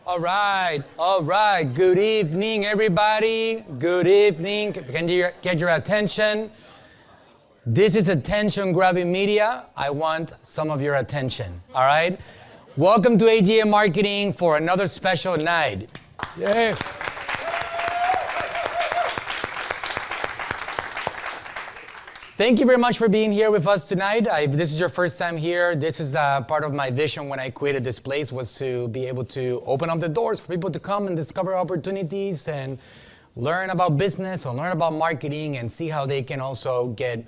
All right. Good evening, everybody. Good evening. Can you get your attention? This is Attention Grabbing Media. I want some of your attention, all right? Welcome to AGA Marketing for another special night. Yeah. Thank you very much for being here with us tonight. If this is your first time here, this is part of my vision when I created this place, was to be able to open up the doors for people to come and discover opportunities and learn about business and learn about marketing and see how they can also get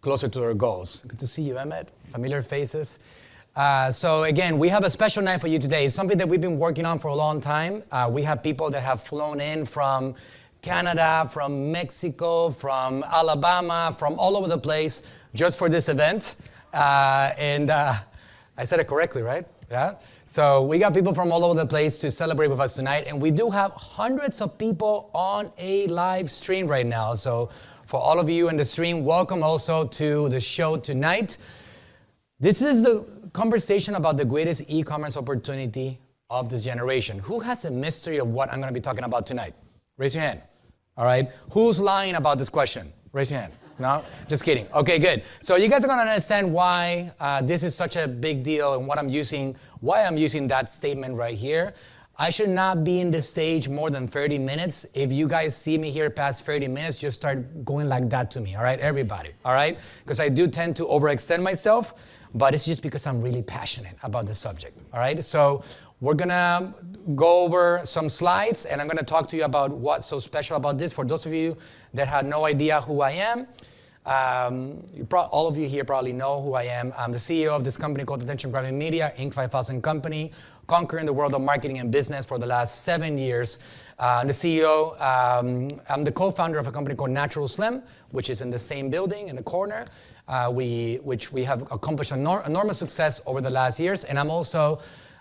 closer to their goals. Good to see you, Emmett. Familiar faces. So again, we have a special night for you today. It's something that we've been working on for a long time. We have people that have flown in from Canada, from Mexico, from Alabama, from all over the place just for this event. I said it correctly, right? Yeah? So we got people from all over the place to celebrate with us tonight. And we do have hundreds of people on a live stream right now. So for all of you in the stream, welcome also to the show tonight. This is the conversation about the greatest e-commerce opportunity of this generation. Who has a mystery of what I'm going to be talking about tonight? Raise your hand. All right. Who's lying about this question? Raise your hand. No? Just kidding. Okay, good. So you guys are going to understand why this is such a big deal and why I'm using that statement right here. I should not be in the stage more than 30 minutes. If you guys see me here past 30 minutes, just start going like that to me. All right, everybody. All right? Because I do tend to overextend myself, but it's just because I'm really passionate about the subject. All right? So we're going to go over some slides, and I'm going to talk to you about what's so special about this. For those of you that had no idea who I am, all of you here probably know who I am. I'm the CEO of this company called Attention Grabbing Media, Inc. 5000 company, conquering the world of marketing and business for the last 7 years. I'm the CEO. I'm the co-founder of a company called Natural Slim, which is in the same building in the corner, which we have accomplished enormous success over the last years. And I'm also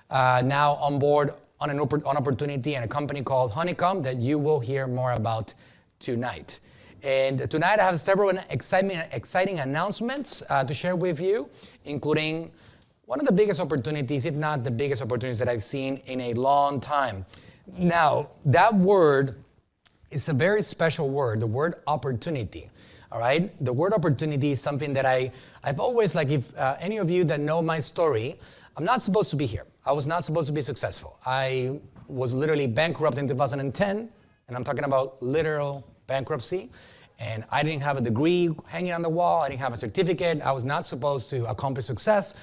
now on board on an opportunity in a company called Honeycomb that you will hear more about tonight. And tonight I have several exciting announcements to share with you, including one of the biggest opportunities, if not the biggest opportunities that I've seen in a long time. Now, that word is a very special word, the word opportunity. All right? The word opportunity is something that I've always, like, if any of you that know my story, I'm not supposed to be here. I was not supposed to be successful. I was literally bankrupt in 2010, and I'm talking about literal bankruptcy. And I didn't have a degree hanging on the wall. I didn't have a certificate. I was not supposed to accomplish success.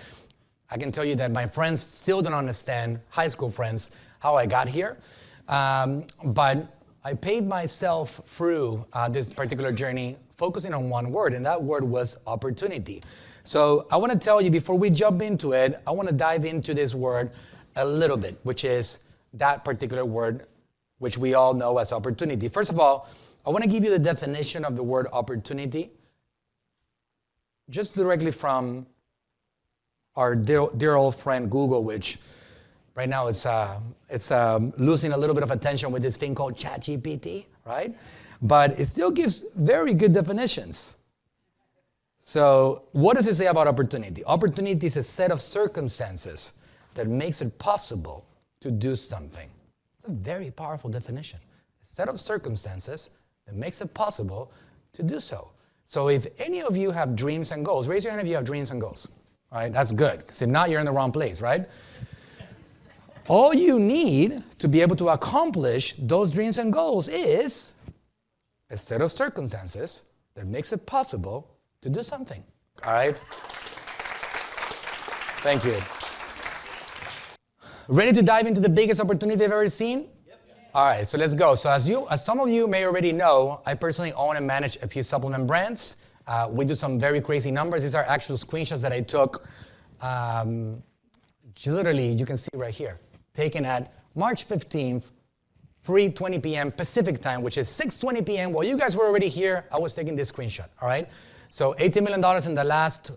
I can tell you that my friends still don't understand, high school friends, how I got here. But I paid myself through this particular journey focusing on one word, and that word was opportunity. So I want to tell you, before we jump into it, I want to dive into this word a little bit, which is that particular word, which we all know as opportunity. First of all, I want to give you the definition of the word opportunity, just directly from our dear old friend Google, which right now it's losing a little bit of attention with this thing called ChatGPT, right? But it still gives very good definitions. So what does it say about opportunity? Opportunity is a set of circumstances that makes it possible to do something. It's a very powerful definition. A set of circumstances that makes it possible to do so. So if any of you have dreams and goals, raise your hand if you have dreams and goals. All right, that's good, because if not, you're in the wrong place, right? All you need to be able to accomplish those dreams and goals is a set of circumstances that makes it possible to do something. All right? Thank you. Ready to dive into the biggest opportunity I've ever seen? Yep. All right, so let's go. So as some of you may already know, I personally own and manage a few supplement brands. We do some very crazy numbers. These are actual screenshots that I took. Literally, you can see right here, taken at March 15th, 3:20 p.m. Pacific time, which is 6:20 p.m. While you guys were already here, I was taking this screenshot, all right? So $18 million in the last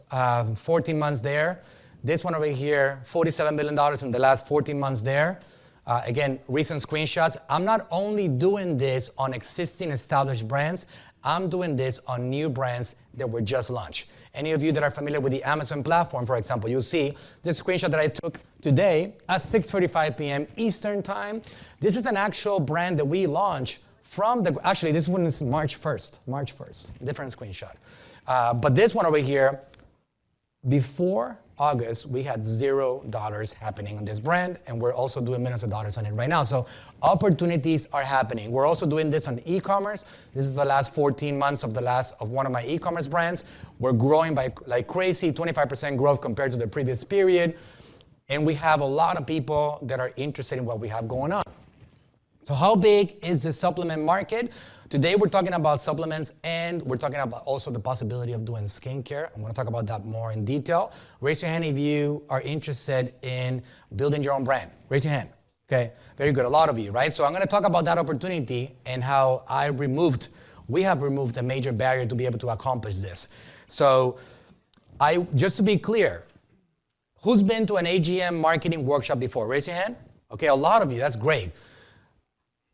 14 months there. This one over here, $47 million in the last 14 months there. Again, recent screenshots. I'm not only doing this on existing established brands, I'm doing this on new brands that were just launched. Any of you that are familiar with the Amazon platform, for example, you'll see this screenshot that I took today at 6:45 p.m. Eastern Time. This is an actual brand that we launched from the, actually this one is March 1st, different screenshot. But this one over here, before August, we had $0 happening on this brand, and we're also doing millions of dollars on it right now. So opportunities are happening. We're also doing this on e-commerce. This is the last 14 months of one of my e-commerce brands. We're growing by like crazy, 25% growth compared to the previous period. And we have a lot of people that are interested in what we have going on. So how big is the supplement market? Today we're talking about supplements, and we're talking about also the possibility of doing skincare. I'm gonna talk about that more in detail. Raise your hand if you are interested in building your own brand. Raise your hand, okay? Very good, a lot of you, right? So I'm gonna talk about that opportunity and how we have removed a major barrier to be able to accomplish this. So just to be clear, who's been to an AGM marketing workshop before? Raise your hand. Okay, a lot of you, that's great.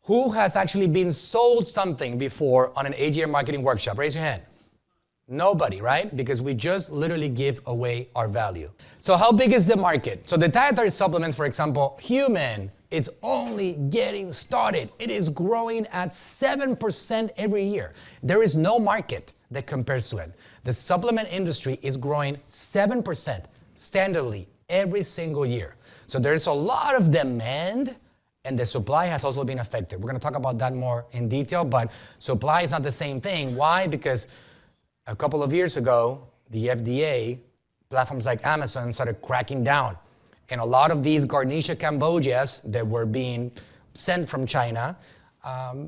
Who has actually been sold something before on an AGM marketing workshop? Raise your hand. Nobody, right? Because we just literally give away our value. So how big is the market? So the dietary supplements, for example, human, it's only getting started. It is growing at 7% every year. There is no market that compares to it. The supplement industry is growing 7% standardly every single year. So there's a lot of demand, and the supply has also been affected. We're gonna talk about that more in detail, but supply is not the same thing. Why? Because a couple of years ago, the FDA, platforms like Amazon started cracking down. And a lot of these Garnicia Cambodias that were being sent from China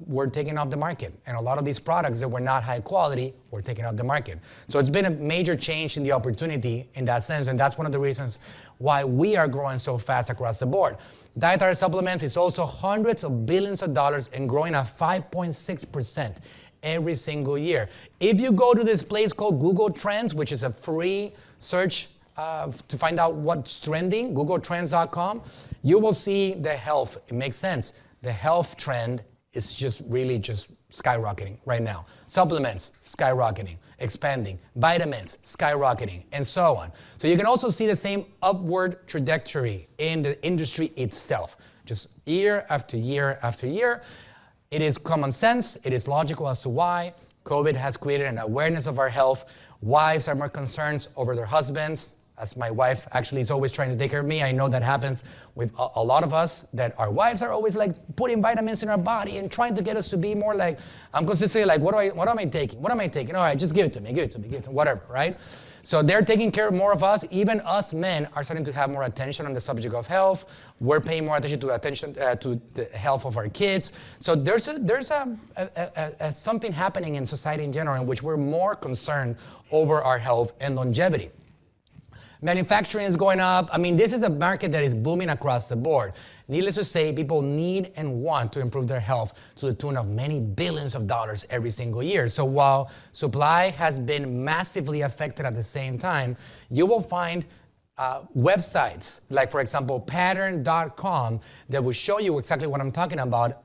were taken off the market. And a lot of these products that were not high quality were taken off the market. So it's been a major change in the opportunity in that sense, and that's one of the reasons why we are growing so fast across the board. Dietary supplements is also hundreds of billions of dollars and growing at 5.6% every single year. If you go to this place called Google Trends, which is a free search to find out what's trending, googletrends.com, you will see the health. It makes sense. The health trend is just really just skyrocketing right now. Supplements, skyrocketing, expanding, vitamins, skyrocketing, and so on. So you can also see the same upward trajectory in the industry itself, just year after year after year. It is common sense, it is logical as to why COVID has created an awareness of our health. Wives are more concerned over their husbands, as my wife actually is always trying to take care of me. I know that happens with a lot of us, that our wives are always like putting vitamins in our body and trying to get us to be more like, I'm consistently like, what am I taking? What am I taking? All right, just give it to me, whatever, right? So they're taking care of more of us. Even us men are starting to have more attention on the subject of health. We're paying more attention to the health of our kids. So there's something happening in society in general in which we're more concerned over our health and longevity. Manufacturing is going up. I mean, this is a market that is booming across the board. Needless to say, people need and want to improve their health to the tune of many billions of dollars every single year. So while supply has been massively affected at the same time, you will find websites like, for example, pattern.com that will show you exactly what I'm talking about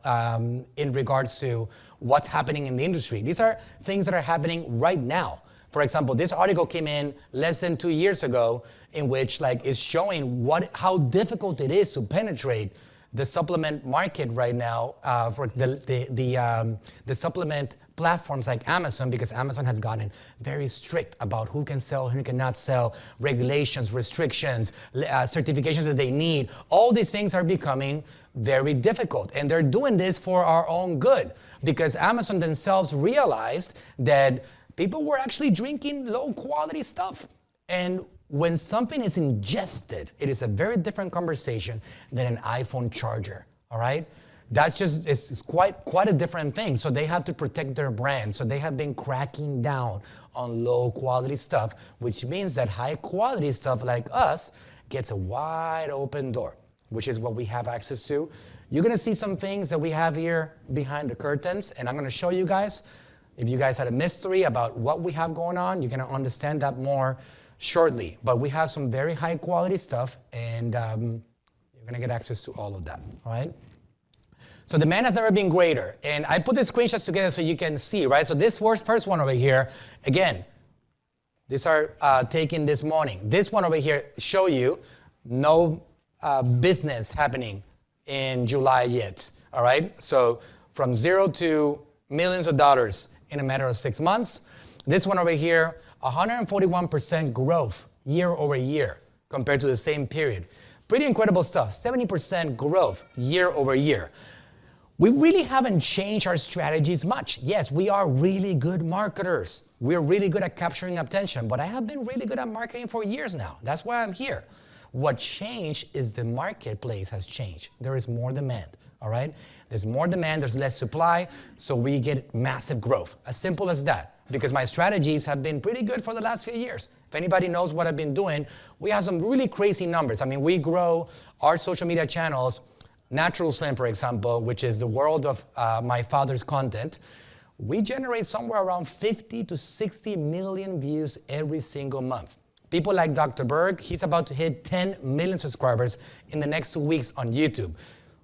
in regards to what's happening in the industry. These are things that are happening right now. For example, this article came in less than 2 years ago, in which is showing how difficult it is to penetrate the supplement market right now for the supplement platforms like Amazon, because Amazon has gotten very strict about who can sell, who cannot sell, regulations, restrictions, certifications that they need. All these things are becoming very difficult, and they're doing this for our own good, because Amazon themselves realized that people were actually drinking low quality stuff. And when something is ingested, it is a very different conversation than an iPhone charger, all right? That's just, it's quite a different thing. So they have to protect their brand. So they have been cracking down on low quality stuff, which means that high quality stuff like us gets a wide open door, which is what we have access to. You're gonna see some things that we have here behind the curtains, and I'm gonna show you guys. If you guys had a mystery about what we have going on, you're gonna understand that more shortly. But we have some very high quality stuff, and you're gonna get access to all of that, all right? So demand has never been greater. And I put the screenshots together so you can see, right? So this first one over here, again, these are taken this morning. This one over here show you no business happening in July yet, all right? So from zero to millions of dollars in a matter of 6 months. This one over here, 141% growth year over year compared to the same period. Pretty incredible stuff, 70% growth year over year. We really haven't changed our strategies much. Yes, we are really good marketers. We're really good at capturing attention, but I have been really good at marketing for years now. That's why I'm here. What changed is the marketplace has changed. There is more demand, all right? There's more demand, there's less supply, so we get massive growth. As simple as that. Because my strategies have been pretty good for the last few years. If anybody knows what I've been doing, we have some really crazy numbers. I mean, we grow our social media channels, Natural Slim, for example, which is the world of my father's content. We generate somewhere around 50 to 60 million views every single month. People like Dr. Berg, he's about to hit 10 million subscribers in the next 2 weeks on YouTube.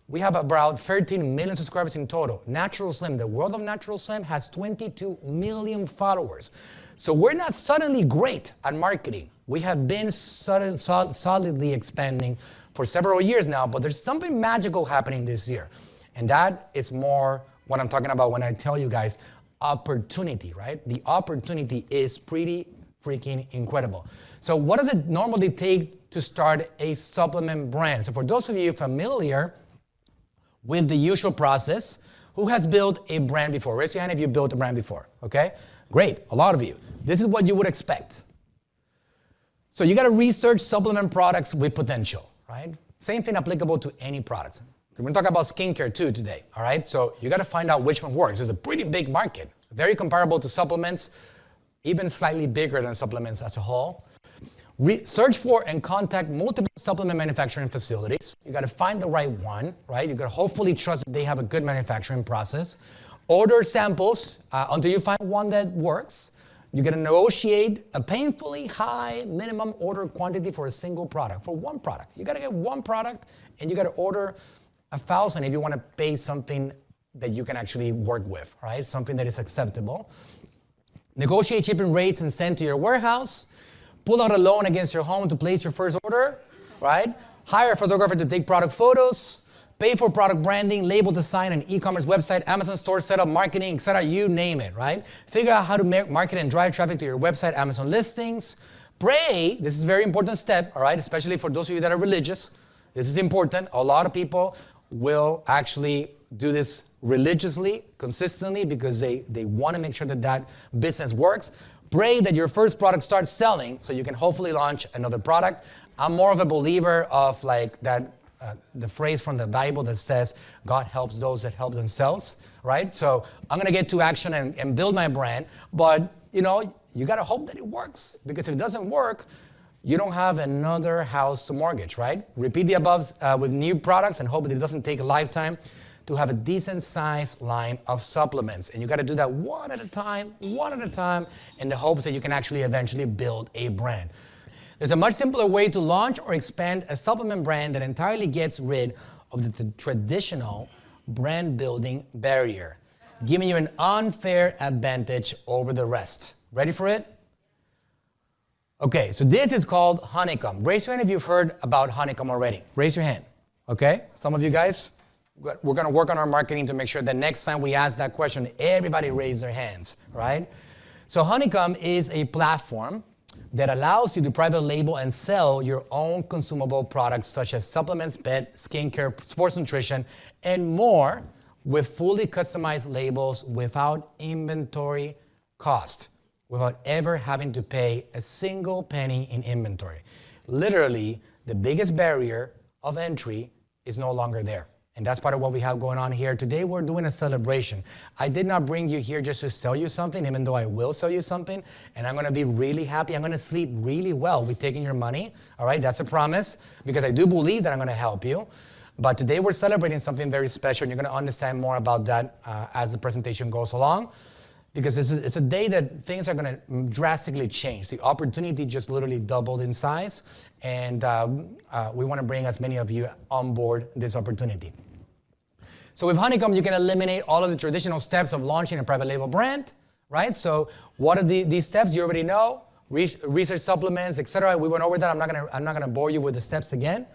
We have about 13 million subscribers in total. Natural Slim, the world of Natural Slim has 22 million followers. So we're not suddenly great at marketing. We have been solidly expanding for several years now, but there's something magical happening this year. And that is more what I'm talking about when I tell you guys opportunity, right? The opportunity is pretty freaking incredible. So what does it normally take to start a supplement brand? So for those of you familiar with the usual process, who has built a brand before? Raise your hand if you built a brand before, okay? Great, a lot of you. This is what you would expect. So you gotta research supplement products with potential, right? Same thing applicable to any products. We're gonna talk about skincare too today, all right? So you gotta find out which one works. It's a pretty big market, very comparable to supplements, even slightly bigger than supplements as a whole. Search for and contact multiple supplement manufacturing facilities. You gotta find the right one, right? You gotta hopefully trust that they have a good manufacturing process. Order samples until you find one that works. You gotta negotiate a painfully high minimum order quantity for a single product, for one product. You gotta get one product and you gotta order 1,000 if you wanna pay something that you can actually work with, right? Something that is acceptable. Negotiate shipping rates and send to your warehouse. Pull out a loan against your home to place your first order, right? Hire a photographer to take product photos. Pay for product branding, label design, an e-commerce website, Amazon store setup, marketing, etc. You name it, right? Figure out how to market and drive traffic to your website, Amazon listings. Pray, this is a very important step, all right? Especially for those of you that are religious. This is important. A lot of people will actually do this religiously, consistently, because they want to make sure that that business works. Pray that your first product starts selling so you can hopefully launch another product. I'm more of a believer of like that, the phrase from the Bible that says, God helps those that help themselves, right? So I'm gonna get to action and build my brand, but you know, you gotta hope that it works, because if it doesn't work, you don't have another house to mortgage, right? Repeat the above with new products and hope that it doesn't take a lifetime to have a decent sized line of supplements. And you gotta do that one at a time, in the hopes that you can actually eventually build a brand. There's a much simpler way to launch or expand a supplement brand that entirely gets rid of the traditional brand building barrier, giving you an unfair advantage over the rest. Ready for it? Okay, so this is called Honeycomb. Raise your hand if you've heard about Honeycomb already. Raise your hand, okay? Some of you guys, we're gonna work on our marketing to make sure that next time we ask that question, everybody raise their hands, right? So Honeycomb is a platform that allows you to private label and sell your own consumable products such as supplements, pet, skincare, sports nutrition, and more with fully customized labels without inventory cost, without ever having to pay a single penny in inventory. Literally, the biggest barrier of entry is no longer there. And that's part of what we have going on here. Today, we're doing a celebration. I did not bring you here just to sell you something, even though I will sell you something, and I'm gonna be really happy. I'm gonna sleep really well with taking your money, all right? That's a promise, because I do believe that I'm gonna help you. But today, we're celebrating something very special, and you're gonna understand more about that as the presentation goes along, because it's a day that things are gonna drastically change. The opportunity just literally doubled in size, and we wanna bring as many of you on board this opportunity. So with Honeycomb, you can eliminate all of the traditional steps of launching a private label brand, right? So what are these steps? You already know, research supplements, etc. We went over that. I'm not gonna bore you with the steps again.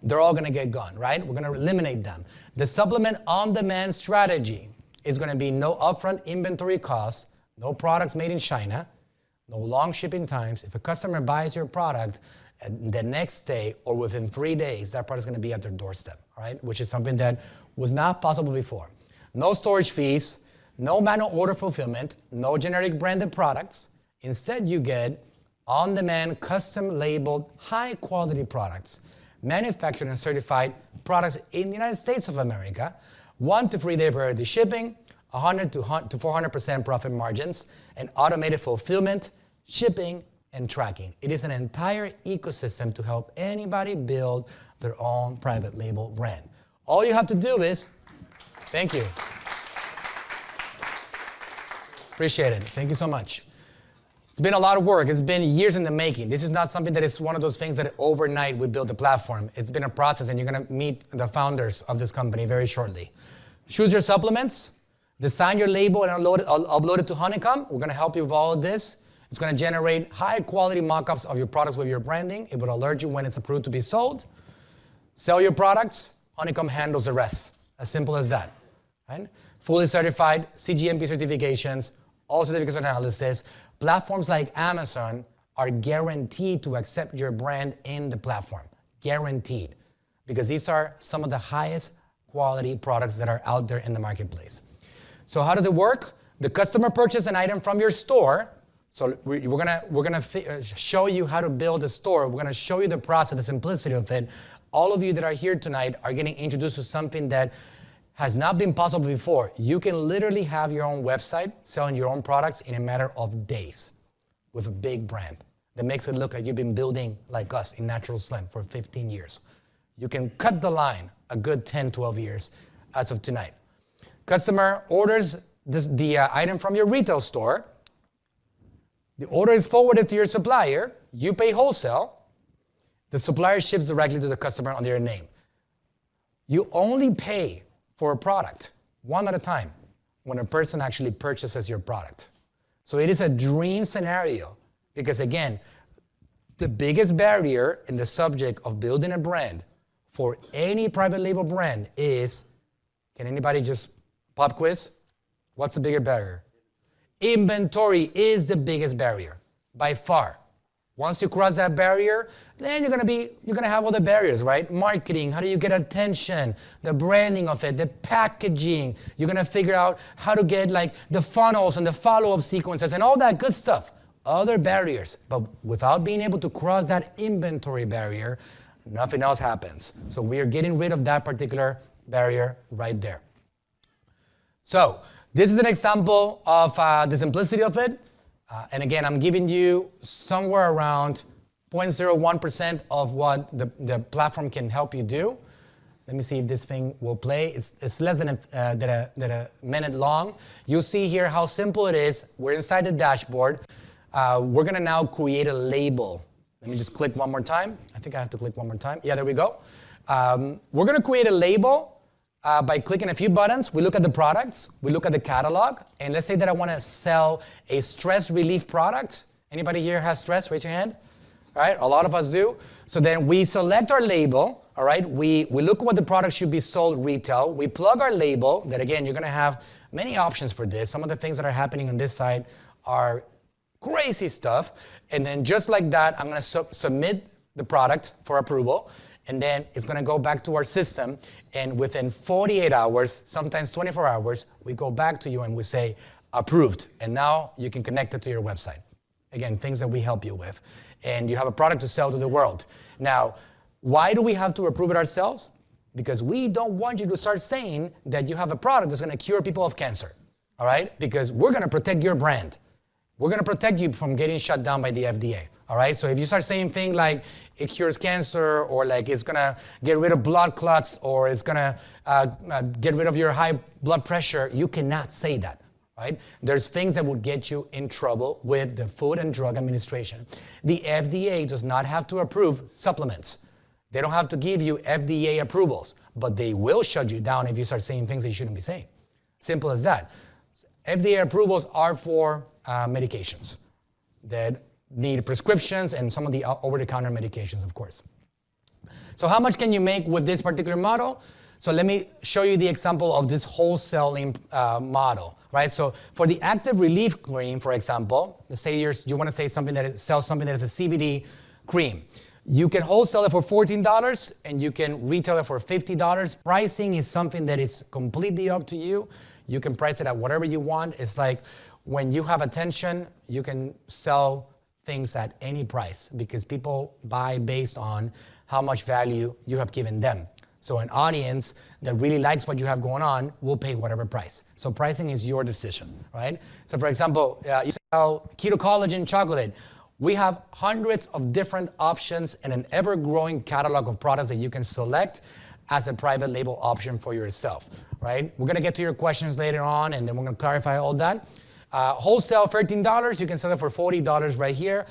they're all gonna get gone, right? We're gonna eliminate them. The supplement on-demand strategy is gonna be no upfront inventory costs, no products made in China, no long shipping times. If a customer buys your product, the next day or within 3 days, that product is gonna be at their doorstep, all right? Which is something that was not possible before. No storage fees, no manual order fulfillment, no generic branded products. Instead, you get on-demand, custom-labeled, high-quality products, manufactured and certified products in the United States of America, 1 to 3 day priority shipping, 100 to 400% profit margins, and automated fulfillment, shipping, and tracking. It is an entire ecosystem to help anybody build their own private label brand. All you have to do is, thank you. Appreciate it. Thank you so much. It's been a lot of work. It's been years in the making. This is not something that is one of those things that overnight we build a platform. It's been a process, and you're going to meet the founders of this company very shortly. Choose your supplements, design your label, and upload it to Honeycomb. We're going to help you with all of this. It's going to generate high-quality mock-ups of your products with your branding. It will alert you when it's approved to be sold. Sell your products. Honeycomb handles the rest. As simple as that. Right? Fully certified, CGMP certifications, all certificates of analysis. Platforms like Amazon are guaranteed to accept your brand in the platform. Guaranteed. Because these are some of the highest quality products that are out there in the marketplace. So how does it work? The customer purchases an item from your store. So we're gonna show you how to build a store. We're gonna show you the process, the simplicity of it. All of you that are here tonight are getting introduced to something that has not been possible before. You can literally have your own website selling your own products in a matter of days with a big brand that makes it look like you've been building like us in Natural Slim for 15 years. You can cut the line a good 10, 12 years as of tonight. Customer orders the item from your retail store. The order is forwarded to your supplier. You pay wholesale. The supplier ships directly to the customer under your name. You only pay for a product, one at a time, when a person actually purchases your product. So it is a dream scenario because, again, the biggest barrier in the subject of building a brand for any private label brand is, can anybody just pop quiz? What's the bigger barrier? Inventory is the biggest barrier by far. Once you cross that barrier, then you're gonna have all the barriers, right? Marketing, how do you get attention? The branding of it, the packaging. You're gonna figure out how to get like the funnels and the follow-up sequences and all that good stuff. Other barriers, but without being able to cross that inventory barrier, nothing else happens. So we are getting rid of that particular barrier right there. So this is an example of the simplicity of it. And again, I'm giving you somewhere around 0.01% of what the platform can help you do. Let me see if this thing will play. It's less than a minute long. You'll see here how simple it is. We're inside the dashboard. We're gonna now create a label. Let me just click one more time. I think I have to click one more time. Yeah, there we go. We're gonna create a label by clicking a few buttons. We look at the products, we look at the catalog, and let's say that I wanna sell a stress relief product. Anybody here has stress? Raise your hand. All right, a lot of us do. So then we select our label, all right? We look at what the product should be sold retail. We plug our label, that again, you're gonna have many options for this. Some of the things that are happening on this side are crazy stuff. And then just like that, I'm gonna submit the product for approval. And then it's gonna go back to our system. And within 48 hours, sometimes 24 hours, we go back to you and we say, approved. And now you can connect it to your website. Again, things that we help you with. And you have a product to sell to the world. Now, why do we have to approve it ourselves? Because we don't want you to start saying that you have a product that's gonna cure people of cancer, all right? Because we're gonna protect your brand. We're gonna protect you from getting shut down by the FDA, all right? So if you start saying things like it cures cancer, or like it's gonna get rid of blood clots, or it's gonna get rid of your high blood pressure, you cannot say that, right? There's things that will get you in trouble with the Food and Drug Administration. The FDA does not have to approve supplements. They don't have to give you FDA approvals, but they will shut you down if you start saying things that you shouldn't be saying. Simple as that. FDA approvals are for medications that need prescriptions and some of the over-the-counter medications, of course. So how much can you make with this particular model? So let me show you the example of this wholesaling model, right? So for the active relief cream, for example, let's say you want to say something that sells something that is a CBD cream. You can wholesale it for $14 and you can retail it for $50. Pricing is something that is completely up to you. You can price it at whatever you want. It's like when you have attention, you can sell things at any price because people buy based on how much value you have given them. So an audience that really likes what you have going on will pay whatever price. So pricing is your decision, right? So for example, you sell keto collagen chocolate. We have hundreds of different options and an ever-growing catalog of products that you can select as a private label option for yourself, right? We're gonna get to your questions later on, and then we're gonna clarify all that. Wholesale, $13, you can sell it for $40 right here.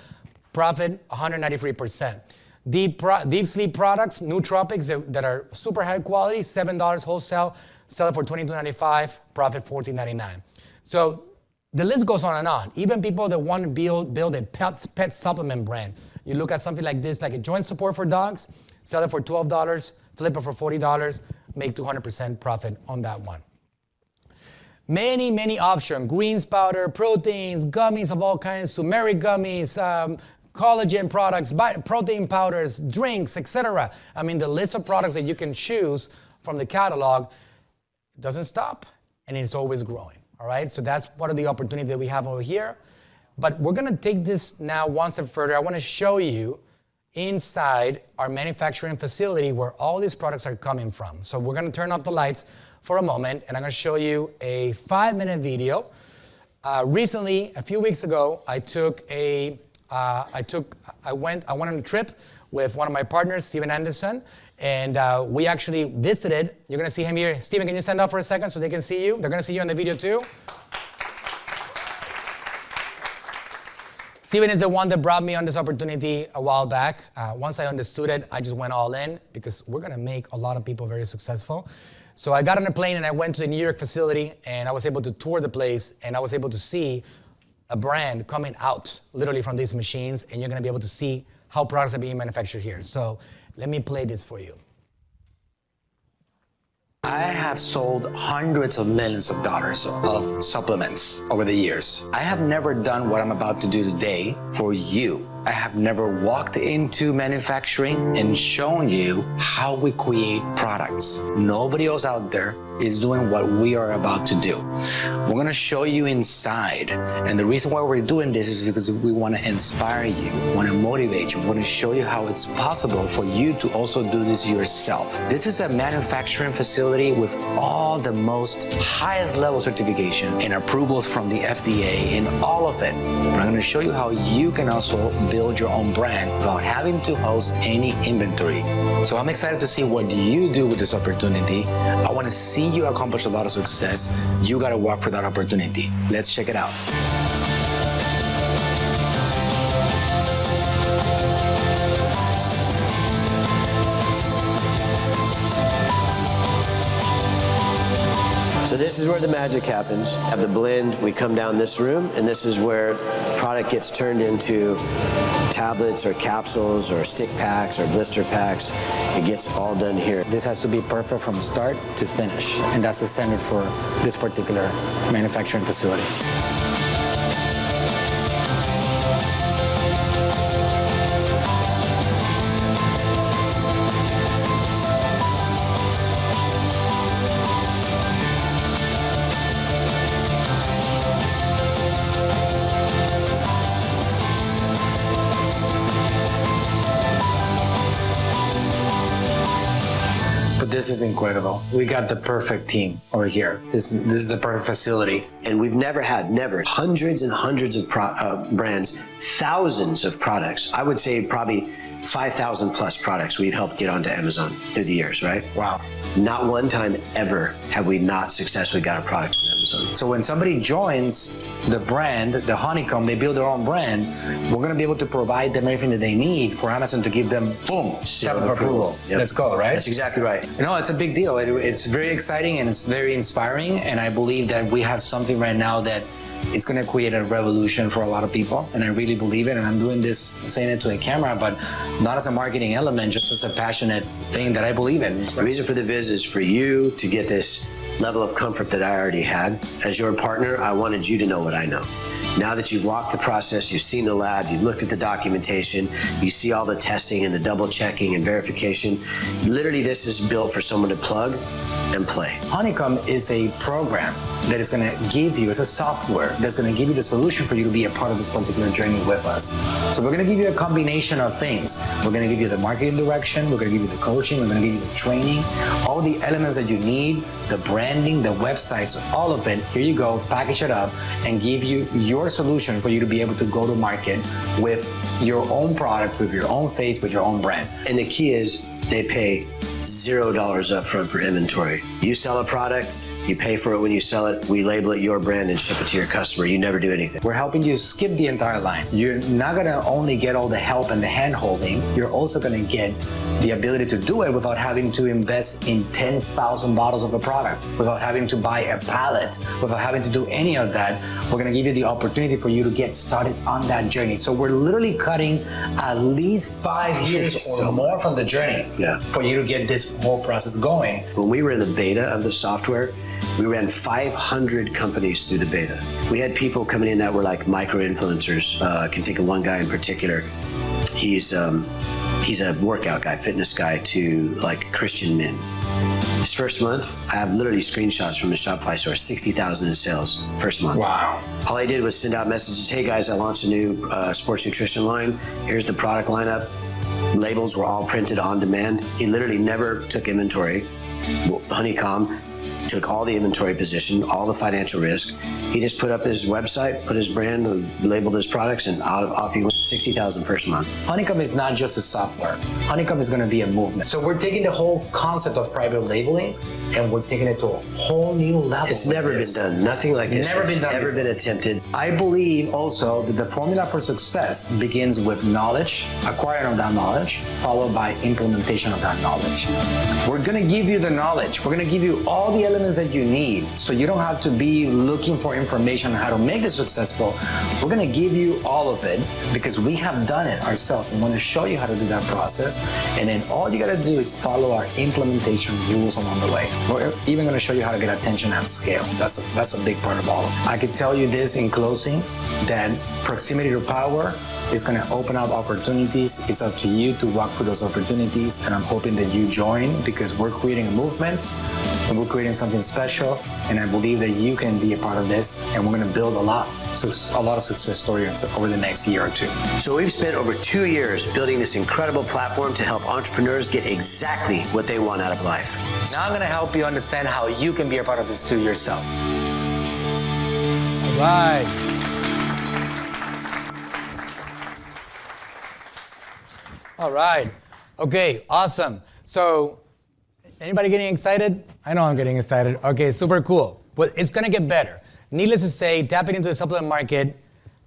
Profit, 193%. Deep sleep products, nootropics that are super high quality, $7 wholesale, sell it for $22.95, profit $14.99. So the list goes on and on. Even people that want to build a pet supplement brand. You look at something like this, like a joint support for dogs, sell it for $12, flip it for $40, make 200% profit on that one. Many, many options, greens powder, proteins, gummies of all kinds, turmeric gummies, collagen products, protein powders, drinks, etc. I mean, the list of products that you can choose from the catalog doesn't stop, and it's always growing, all right? So that's part of the opportunity that we have over here. But we're gonna take this now one step further. I wanna show you inside our manufacturing facility where all these products are coming from. So we're gonna turn off the lights for a moment, and I'm gonna show you a 5-minute video. Recently, a few weeks ago, I went on a trip with one of my partners, Steven Anderson, and we actually visited. You're gonna see him here. Steven, can you stand up for a second so they can see you? They're gonna see you in the video too. Steven is the one that brought me on this opportunity a while back. Once I understood it, I just went all in because we're gonna make a lot of people very successful. So I got on a plane and I went to the New York facility, and I was able to tour the place, and I was able to see a brand coming out literally from these machines, and you're gonna be able to see how products are being manufactured here. So let me play this for you. I have sold hundreds of millions of dollars of supplements over the years. I have never done what I'm about to do today for you. I have never walked into manufacturing and shown you how we create products. Nobody else out there is doing what we are about to do. We're gonna show you inside. And the reason why we're doing this is because we wanna inspire you, wanna motivate you, wanna show you how it's possible for you to also do this yourself. This is a manufacturing facility with all the most highest level certification and approvals from the FDA and all of it. And I'm gonna show you how you can also build your own brand without having to host any inventory. So I'm excited to see what you do with this opportunity. I wanna see you accomplish a lot of success. You gotta work for that opportunity. Let's check it out. So this is where the magic happens. Have the blend, we come down this room, and this is where product gets turned into tablets or capsules or stick packs or blister packs. It gets all done here. This has to be perfect from start to finish, and that's the standard for this particular manufacturing facility. This is incredible. We got the perfect team over here. This is the perfect facility. And we've never, hundreds and hundreds of brands, thousands of products. I would say probably 5,000 plus products we've helped get onto Amazon through the years, right? Wow. Not one time ever have we not successfully got a product on Amazon. So when somebody joins the brand, the Honeycomb, they build their own brand, we're gonna be able to provide them everything that they need for Amazon to give them, boom, stamp of approval. Yep. Let's go, right? That's exactly right. You know, it's a big deal. It's very exciting and it's very inspiring, and I believe that we have something right now that It's going to create a revolution for a lot of people, and I really believe it. And I'm doing this, saying it to the camera, but not as a marketing element, just as a passionate thing that I believe in. The reason for the visit is for you to get this level of comfort that I already had. As your partner, I wanted you to know what I know. Now that you've walked the process, you've seen the lab, you've looked at the documentation, you see all the testing and the double checking and verification. Literally, this is built for someone to plug and play. Honeycomb is a program that is going to give you, it's a software that's going to give you the solution for you to be a part of this particular journey with us. So we're going to give you a combination of things. We're going to give you the marketing direction, we're going to give you the coaching, we're going to give you the training, all the elements that you need, the branding, the websites, all of it. Here you go, package it up and give you your solution for you to be able to go to market with your own product, with your own face, with your own brand. And the key is they pay $0 up front for inventory. You sell a product, you pay for it when you sell it, we label it your brand and ship it to your customer. You never do anything. We're helping you skip the entire line. You're not gonna only get all the help and the hand-holding, you're also gonna get the ability to do it without having to invest in 10,000 bottles of a product, without having to buy a pallet, without having to do any of that. We're gonna give you the opportunity for you to get started on that journey. So we're literally cutting at least 5 years or more from the journey for you to get this whole process going. When we were in the beta of the software, we ran 500 companies through the beta. We had people coming in that were like micro-influencers. I can think of one guy in particular. He's a workout guy, fitness guy to like Christian men. His first month, I have literally screenshots from the Shopify store, 60,000 in sales first month. Wow. All I did was send out messages, hey guys, I launched a new sports nutrition line. Here's the product lineup. Labels were all printed on demand. He literally never took inventory. Honeycomb took all the inventory position, all the financial risk. He just put up his website, put his brand, labeled his products, and off he went. 60,000 first month. Honeycomb is not just a software. Honeycomb is going to be a movement. So we're taking the whole concept of private labeling and we're taking it to a whole new level. It's never been done. Nothing like this has ever been attempted. I believe also that the formula for success begins with knowledge, acquiring of that knowledge, followed by implementation of that knowledge. We're going to give you the knowledge. We're going to give you all the elements that you need so you don't have to be looking for information on how to make it successful. We're going to give you all of it because we have done it ourselves. We want to show you how to do that process. And then all you got to do is follow our implementation rules along the way. We're even going to show you how to get attention at scale. That's a big part of all of it. I could tell you this in closing, that proximity to power is going to open up opportunities. It's up to you to walk through those opportunities. And I'm hoping that you join because we're creating a movement and we're creating something special. And I believe that you can be a part of this. And we're going to build a lot of success stories over the next year or two. So we've spent over 2 years building this incredible platform to help entrepreneurs get exactly what they want out of life. Now I'm going to help you understand how you can be a part of this too yourself. All right. All right. Okay, awesome. So, anybody getting excited? I know I'm getting excited. Okay, super cool. But it's gonna get better. Needless to say, tapping into the supplement market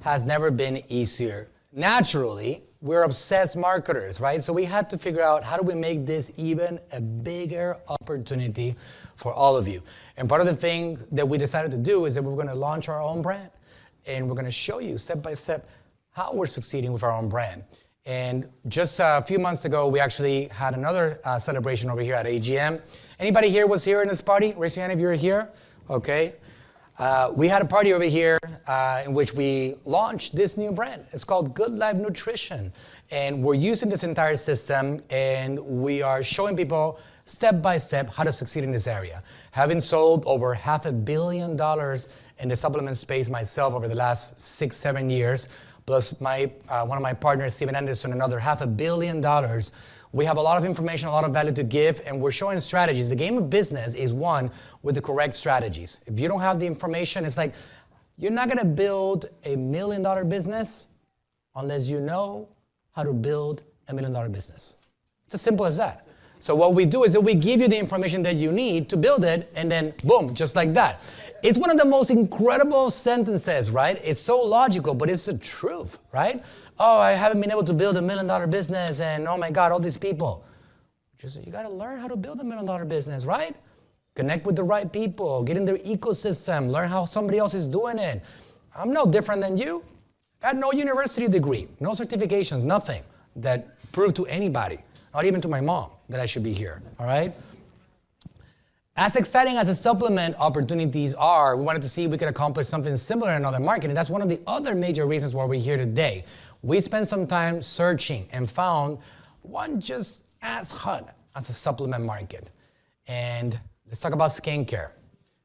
has never been easier. Naturally, we're obsessed marketers, right? So we had to figure out how do we make this even a bigger opportunity for all of you. And part of the thing that we decided to do is that we're gonna launch our own brand. And we're gonna show you step by step how we're succeeding with our own brand. And just a few months ago, we actually had another celebration over here at AGM. Anybody here was here in this party? Raise your hand if you were here. Okay. We had a party over here in which we launched this new brand. It's called Good Life Nutrition. And we're using this entire system and we are showing people step by step how to succeed in this area. Having sold over $500 million in the supplement space myself over the last 6-7 years, plus one of my partners, Steven Anderson, another $500 million. We have a lot of information, a lot of value to give, and we're showing strategies. The game of business is won with the correct strategies. If you don't have the information, it's like, you're not gonna build a $1 million business unless you know how to build a $1 million business. It's as simple as that. So what we do is that we give you the information that you need to build it, and then boom, just like that. It's one of the most incredible sentences, right? It's so logical, but it's the truth, right? Oh, I haven't been able to build a $1 million business, and oh my God, all these people. You gotta learn how to build a $1 million business, right? Connect with the right people, get in their ecosystem, learn how somebody else is doing it. I'm no different than you. I had no university degree, no certifications, nothing that proved to anybody, not even to my mom, that I should be here, all right? As exciting as the supplement opportunities are, we wanted to see if we could accomplish something similar in another market, and that's one of the other major reasons why we're here today. We spent some time searching and found one just as hot as the supplement market. And let's talk about skincare.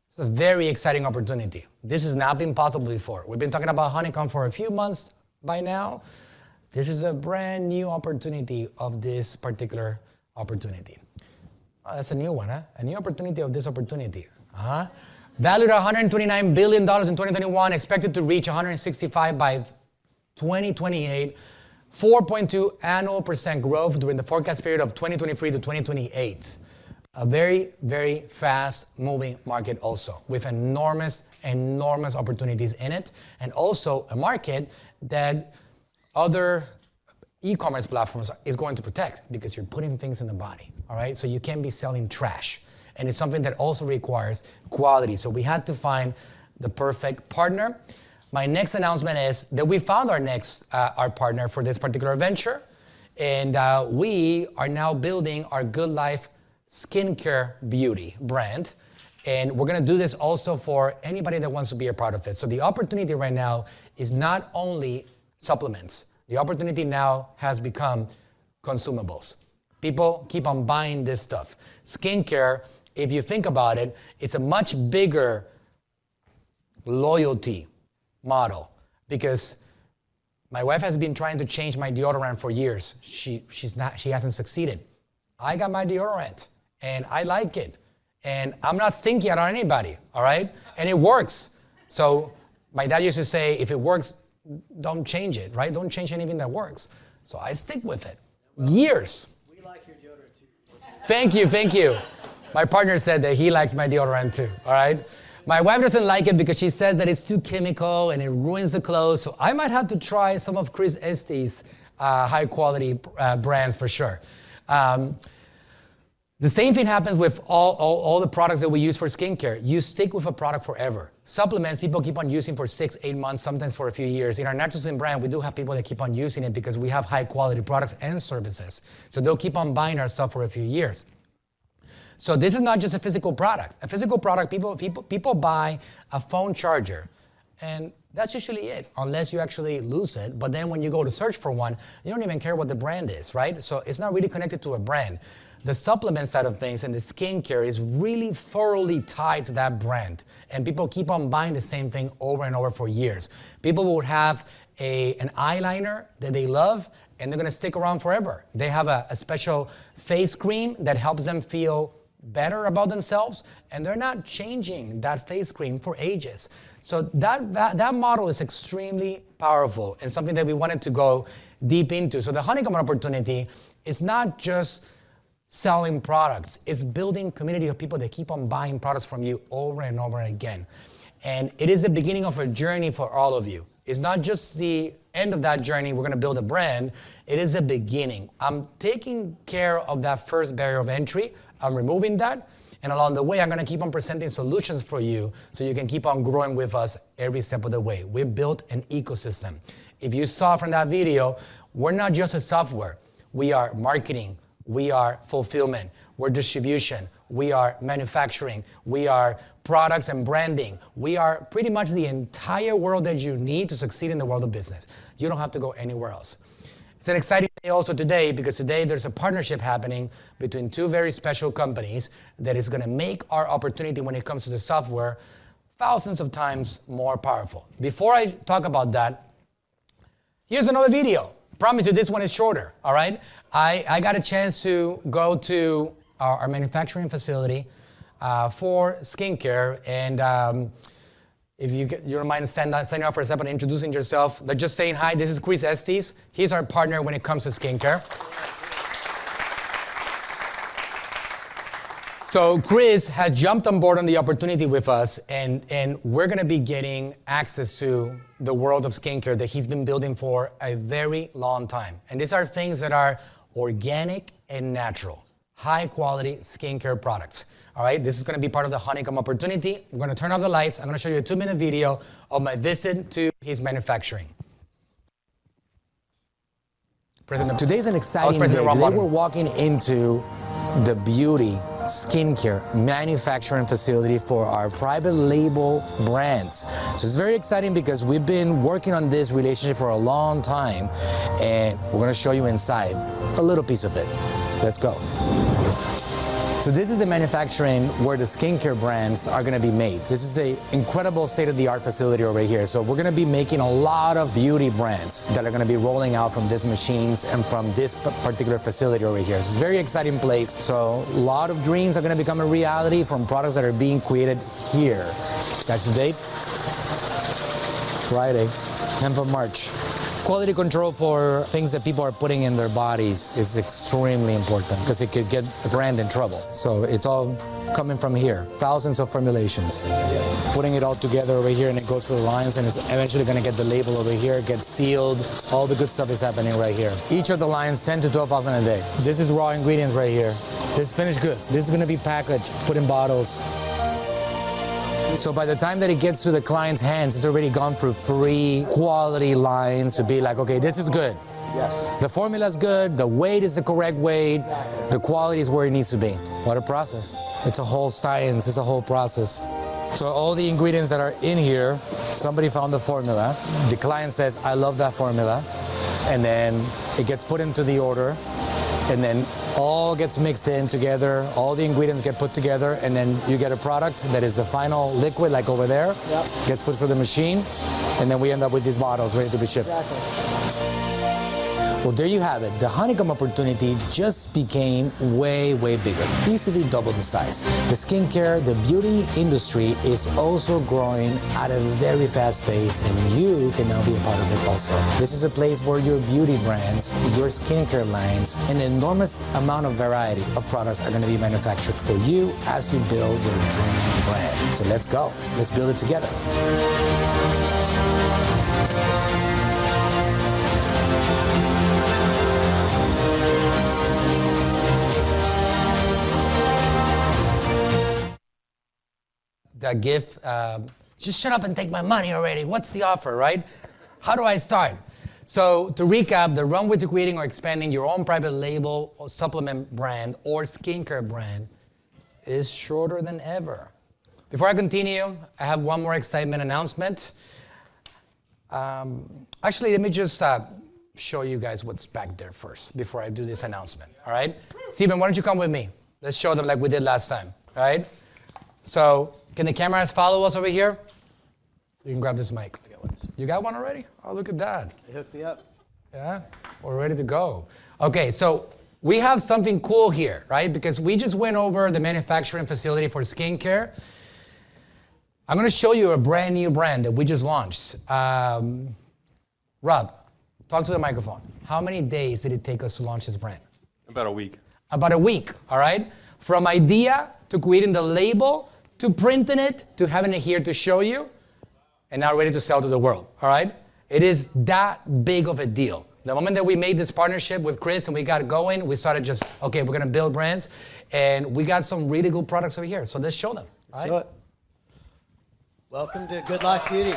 It's a very exciting opportunity. This has not been possible before. We've been talking about Honeycomb for a few months by now. This is a brand new opportunity of this particular opportunity. Oh, that's a new one, huh? A new opportunity of this opportunity. Uh-huh. Valued at $129 billion in 2021, expected to reach $165 by 2028, 4.2% annual growth during the forecast period of 2023 to 2028. A very, very fast-moving market also, with enormous opportunities in it, and also a market that other e-commerce platforms is going to protect because you're putting things in the body, all right? So you can't be selling trash. And it's something that also requires quality. So we had to find the perfect partner. My next announcement is that we found our partner for this particular venture. And we are now building our Good Life skincare beauty brand. And we're gonna do this also for anybody that wants to be a part of it. So the opportunity right now is not only supplements. The opportunity now has become consumables. People keep on buying this stuff. Skincare, if you think about it, it's a much bigger loyalty model because my wife has been trying to change my deodorant for years. She hasn't succeeded. I got my deodorant and I like it. And I'm not stinky on anybody, all right? And it works. So my dad used to say, if it works, don't change it, right? Don't change anything that works. So I stick with it. Years. We like your deodorant too. Thank you. My partner said that he likes my deodorant too, all right? My wife doesn't like it because she says that it's too chemical and it ruins the clothes. So I might have to try some of Chris Estes' high quality brands for sure. The same thing happens with all the products that we use for skincare. You stick with a product forever. Supplements, people keep on using for 6, 8 months, sometimes for a few years. In our Naturalsym brand, we do have people that keep on using it because we have high quality products and services. So they'll keep on buying our stuff for a few years. So this is not just a physical product. A physical product, people buy a phone charger, and that's usually it, unless you actually lose it. But then when you go to search for one, you don't even care what the brand is, right? So it's not really connected to a brand. The supplement side of things and the skincare is really thoroughly tied to that brand. And people keep on buying the same thing over and over for years. People would have an eyeliner that they love, and they're gonna stick around forever. They have a special face cream that helps them feel better about themselves, and they're not changing that face cream for ages. So that model is extremely powerful and something that we wanted to go deep into. So the Honeycomb opportunity is not just selling products, it's building community of people that keep on buying products from you over and over again. And it is the beginning of a journey for all of you. It's not just the end of that journey, we're gonna build a brand, it is the beginning. I'm taking care of that first barrier of entry, I'm removing that, and along the way, I'm gonna keep on presenting solutions for you so you can keep on growing with us every step of the way. We've built an ecosystem. If you saw from that video, we're not just a software, we are marketing, we are fulfillment, we're distribution, we are manufacturing, we are products and branding. We are pretty much the entire world that you need to succeed in the world of business. You don't have to go anywhere else. It's an exciting day also today because today there's a partnership happening between two very special companies that is gonna make our opportunity when it comes to the software thousands of times more powerful. Before I talk about that, here's another video. Promise you this one is shorter, all right? I got a chance to go to our manufacturing facility for skincare, and if you don't mind standing up for a second, introducing yourself, like just saying hi, this is Chris Estes. He's our partner when it comes to skincare. So Chris has jumped on board on the opportunity with us, and we're gonna be getting access to the world of skincare that he's been building for a very long time. And these are things that are organic and natural, high quality skincare products. All right, this is gonna be part of the Honeycomb opportunity. We're gonna turn off the lights. I'm gonna show you a 2-minute video of my visit to his manufacturing. Today's an exciting day. Today we're walking into the beauty skincare manufacturing facility for our private label brands. So it's very exciting because we've been working on this relationship for a long time, and we're gonna show you inside a little piece of it. Let's go. So this is the manufacturing where the skincare brands are gonna be made. This is an incredible state-of-the-art facility over here. So we're gonna be making a lot of beauty brands that are gonna be rolling out from these machines and from this particular facility over here. So it's a very exciting place. So a lot of dreams are gonna become a reality from products that are being created here. That's the date, Friday, 10th of March. Quality control for things that people are putting in their bodies is extremely important because it could get a brand in trouble. So it's all coming from here. Thousands of formulations. Putting it all together over here, and it goes through the lines, and it's eventually going to get the label over here, get sealed. All the good stuff is happening right here. Each of the lines, 10 to 12,000 a day. This is raw ingredients right here. This is finished goods. This is going to be packaged, put in bottles. So by the time that it gets to the client's hands, it's already gone through 3 quality lines to be like, okay, this is good. Yes. The formula's good, the weight is the correct weight, the quality is where it needs to be. What a process. It's a whole science, it's a whole process. So all the ingredients that are in here, somebody found the formula. The client says, I love that formula. And then it gets put into the order, and then all gets mixed in together, all the ingredients get put together, and then you get a product that is the final liquid, like over there, gets put through the machine, and then we end up with these bottles ready to be shipped. Exactly. Well, there you have it. The Honeycomb opportunity just became way, way bigger, easily double the size. The skincare, the beauty industry is also growing at a very fast pace, and you can now be a part of it also. This is a place where your beauty brands, your skincare lines, an enormous amount of variety of products are going to be manufactured for you as you build your dream brand. So let's go. Let's build it together. The gift, just shut up and take my money already. What's the offer, right? How do I start? So to recap, the runway to creating or expanding your own private label or supplement brand or skincare brand is shorter than ever. Before I continue, I have one more excitement announcement. Actually, let me just show you guys what's back there first before I do this announcement, all right? Steven, why don't you come with me? Let's show them like we did last time, all right? So, can the cameras follow us over here? You can grab this mic. I got one. You got one already? Oh, look at that. They hooked me up. Yeah, we're ready to go. Okay, so we have something cool here, right? Because we just went over the manufacturing facility for skincare. I'm gonna show you a brand new brand that we just launched. Rob, talk to the microphone. How many days did it take us to launch this brand? About a week. About a week, all right? From idea to creating the label, to printing it, to having it here to show you, and now ready to sell to the world, all right? It is that big of a deal. The moment that we made this partnership with Chris and we got it going, we started just, okay, we're gonna build brands, and we got some really good products over here, so let's show them. Let's do it. Welcome to Good Life Beauty.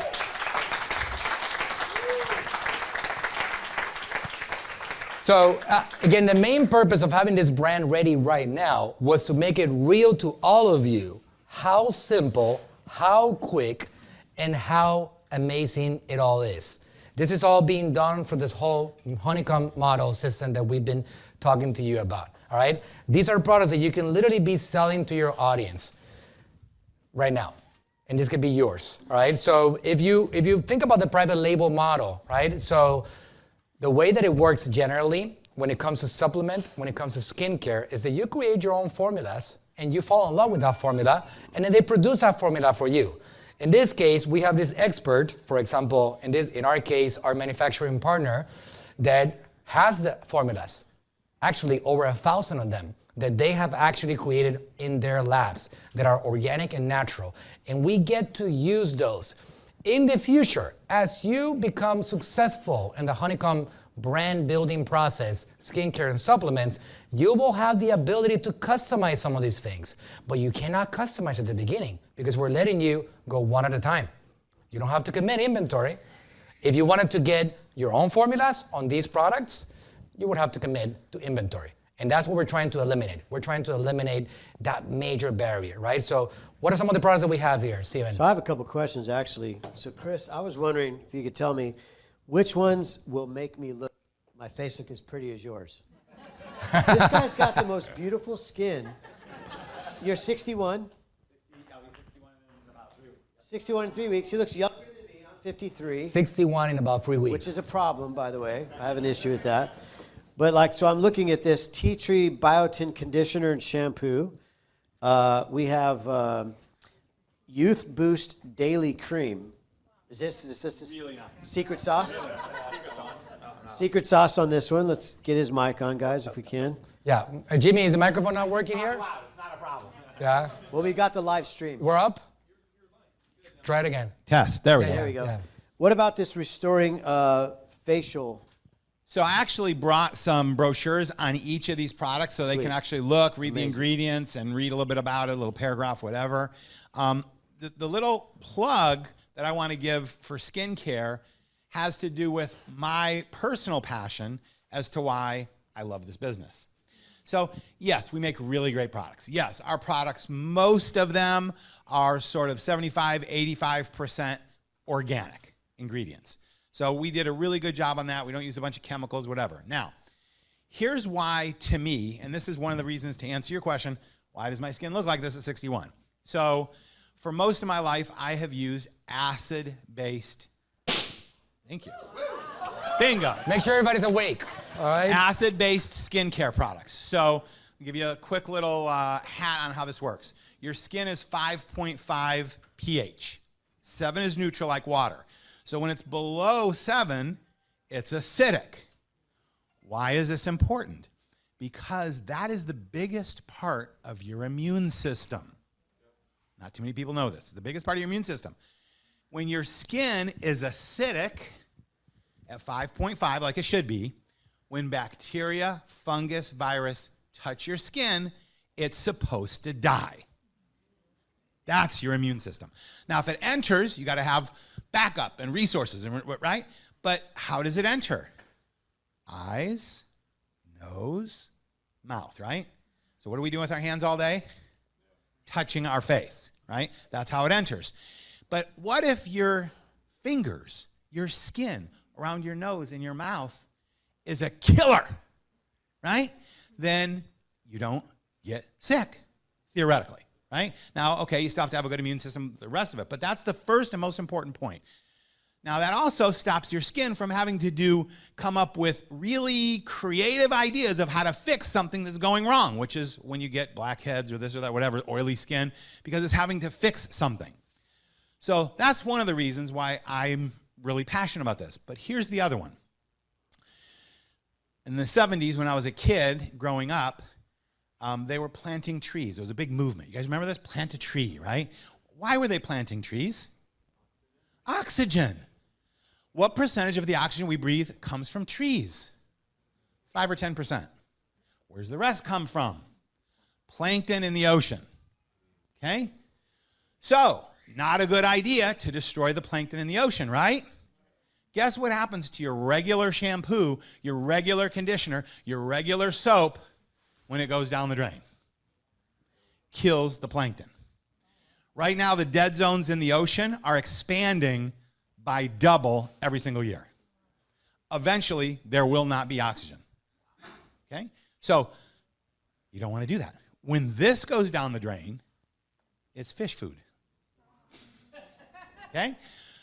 So again, the main purpose of having this brand ready right now was to make it real to all of you how simple, how quick, and how amazing it all is. This is all being done for this whole Honeycomb model system that we've been talking to you about, all right? These are products that you can literally be selling to your audience right now, and this could be yours, all right? So if you think about the private label model, right? So the way that it works generally when it comes to supplement, when it comes to skincare, is that you create your own formulas and you fall in love with that formula, and then they produce that formula for you. In this case, we have this expert, for example, in our case, our manufacturing partner, that has the formulas, actually over 1,000 of them, that they have actually created in their labs that are organic and natural. And we get to use those. In the future, as you become successful in the Honeycomb brand building process, skincare and supplements, you will have the ability to customize some of these things. But you cannot customize at the beginning because we're letting you go one at a time. You don't have to commit inventory. If you wanted to get your own formulas on these products, you would have to commit to inventory. And that's what we're trying to eliminate. We're trying to eliminate that major barrier, right? So what are some of the products that we have here, Steven? So I have a couple questions, actually. So Chris, I was wondering if you could tell me which ones will make me look, my face look as pretty as yours. This guy's got the most beautiful skin. You're 61? I'll be 61 in about 3 weeks. 61 in 3 weeks. He looks younger than me. I'm 53. 61 in about 3 weeks. Which is a problem, by the way. I have an issue with that. But so I'm looking at this Tea Tree Biotin Conditioner and Shampoo. We have Youth Boost Daily Cream. Is this Really nice. secret sauce? Secret sauce on this one. Let's get his mic on, guys, if we can. Yeah. Jimmy, is the microphone not working here? Wow, it's not a problem. Yeah. Well, we got the live stream. We're up? Try it again. Test. There we There go. we go. Yeah. What about this restoring facial? So I actually brought some brochures on each of these products so they Sweet. can actually look, read Amazing. the ingredients, and read a little bit about it, a little paragraph, whatever. The little plug that I want to give for skincare has to do with my personal passion as to why I love this business. So yes, we make really great products. Yes, our products, most of them are sort of 75, 85% organic ingredients. So we did a really good job on that. We don't use a bunch of chemicals, whatever. Now, here's why, to me, and this is one of the reasons to answer your question, why does my skin look like this at 61? So for most of my life, I have used acid-based, thank you, bingo, Make sure everybody's awake, all right? acid-based skincare products. So I'll give you a quick little hat on how this works. Your skin is 5.5 pH. 7 is neutral like water. So when it's below 7, it's acidic. Why is this important? Because that is the biggest part of your immune system. Not too many people know this. It's the biggest part of your immune system. When your skin is acidic at 5.5, like it should be, when bacteria, fungus, virus touch your skin, it's supposed to die. That's your immune system. Now, if it enters, you got to have backup and resources, right? But how does it enter? Eyes, nose, mouth, right? So what are we doing with our hands all day? Touching our face, right? That's how it enters. But what if your fingers, your skin around your nose and your mouth is a killer, right? Then you don't get sick, theoretically. Right? Now, okay, you still have to have a good immune system, the rest of it, but that's the first and most important point. Now, that also stops your skin from having to come up with really creative ideas of how to fix something that's going wrong, which is when you get blackheads or this or that, whatever, oily skin, because it's having to fix something. So that's one of the reasons why I'm really passionate about this. But here's the other one. In the 70s, when I was a kid growing up, they were planting trees. There was a big movement. You guys remember this? Plant a tree, right? Why were they planting trees? Oxygen. What percentage of the oxygen we breathe comes from trees? 5 or 10%. Where's the rest come from? Plankton in the ocean. Okay? So, not a good idea to destroy the plankton in the ocean, right? Guess what happens to your regular shampoo, your regular conditioner, your regular soap when it goes down the drain? Kills the plankton. Right now, the dead zones in the ocean are expanding by double every single year. Eventually, there will not be oxygen. Okay? So, you don't want to do that. When this goes down the drain, it's fish food. Okay?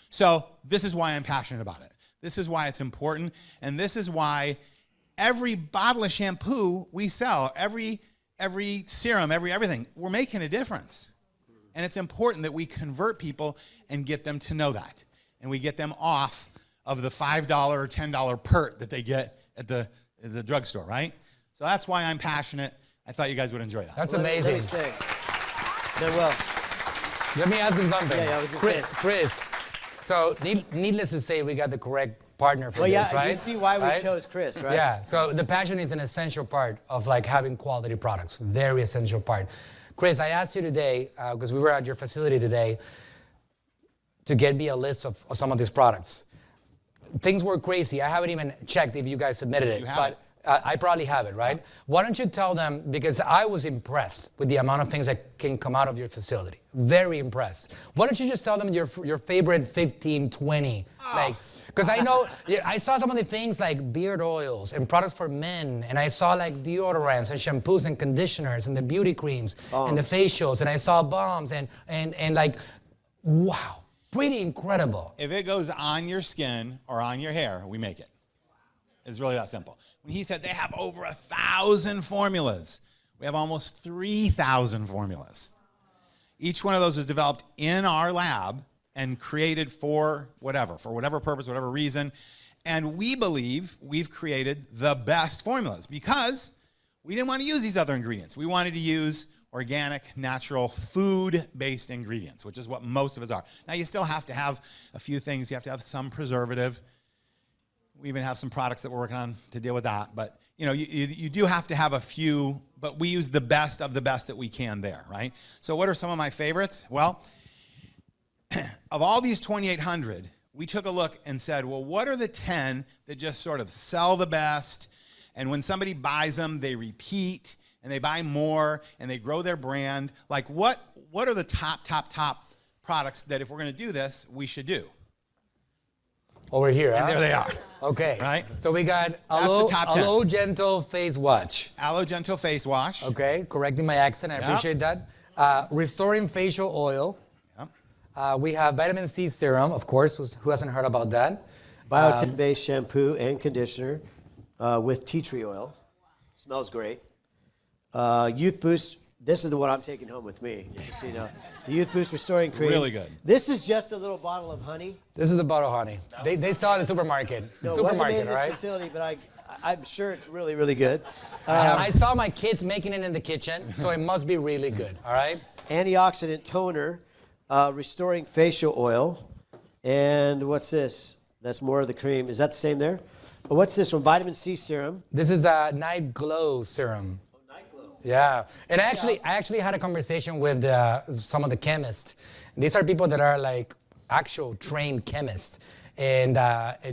So, this is why I'm passionate about it. This is why it's important, and this is why every bottle of shampoo we sell, every serum, everything, we're making a difference. And it's important that we convert people and get them to know that. And we get them off of the $5 or $10 pert that they get at the drugstore, right? So that's why I'm passionate. I thought you guys would enjoy that. That's Let amazing. me say. Well, Let me ask you something. Yeah, I was gonna say. Chris, so needless to say, we got the correct partner for Well, this, yeah, right? you see why we Right? chose Chris, right? Yeah, so the passion is an essential part of like having quality products, very essential part. Chris, I asked you today, because we were at your facility today, to get me a list of some of these products. Things were crazy. I haven't even checked if you guys submitted it. You have but it. I probably have it, right? Why don't you tell them, because I was impressed with the amount of things that can come out of your facility. Very impressed. Why don't you just tell them your favorite 15, 20, like, because I know, I saw some of the things like beard oils and products for men, and I saw like deodorants and shampoos and conditioners and the beauty creams and the facials, and I saw balms and like, wow, pretty incredible. If it goes on your skin or on your hair, we make it. It's really that simple. When he said they have over 1,000 formulas, we have almost 3,000 formulas. Each one of those is developed in our lab and created for whatever purpose, whatever reason. And we believe we've created the best formulas because we didn't want to use these other ingredients. We wanted to use organic, natural, food-based ingredients, which is what most of us are. Now, you still have to have a few things. You have to have some preservative. We even have some products that we're working on to deal with that. But, you know, you do have to have a few, but we use the best of the best that we can there, right? So what are some of my favorites? Well, of all these 2,800, we took a look and said, well, what are the 10 that just sort of sell the best? And when somebody buys them, they repeat, and they buy more, and they grow their brand. Like, what are the top products that if we're going to do this, we should do? Over here, And there they are. Okay. Right? So we got That's the top 10. Aloe Gentle Face Wash. Aloe Gentle Face Wash. Okay, correcting my accent. I appreciate that. Restoring Facial Oil. Yep. We have Vitamin C Serum, of course. Who hasn't heard about that? Biotin-based shampoo and conditioner with tea tree oil. Smells great. Youth Boost. This is the one I'm taking home with me. Just so you know. The Youth Boost Restoring Cream. Really good. This is just a little bottle of honey. This is a bottle of honey. They sell it in the supermarket. No, it wasn't made Supermarket, in all this right? facility, but I'm sure it's really, really good. I saw my kids making it in the kitchen, so it must be really good, all right? Antioxidant toner, restoring facial oil, and what's this? That's more of the cream. Is that the same there? Oh, what's this one? Vitamin C serum. This is a Night Glow Serum. Oh, Night Glow. Yeah, and I actually had a conversation with some of the chemists. These are people that are like actual trained chemists, and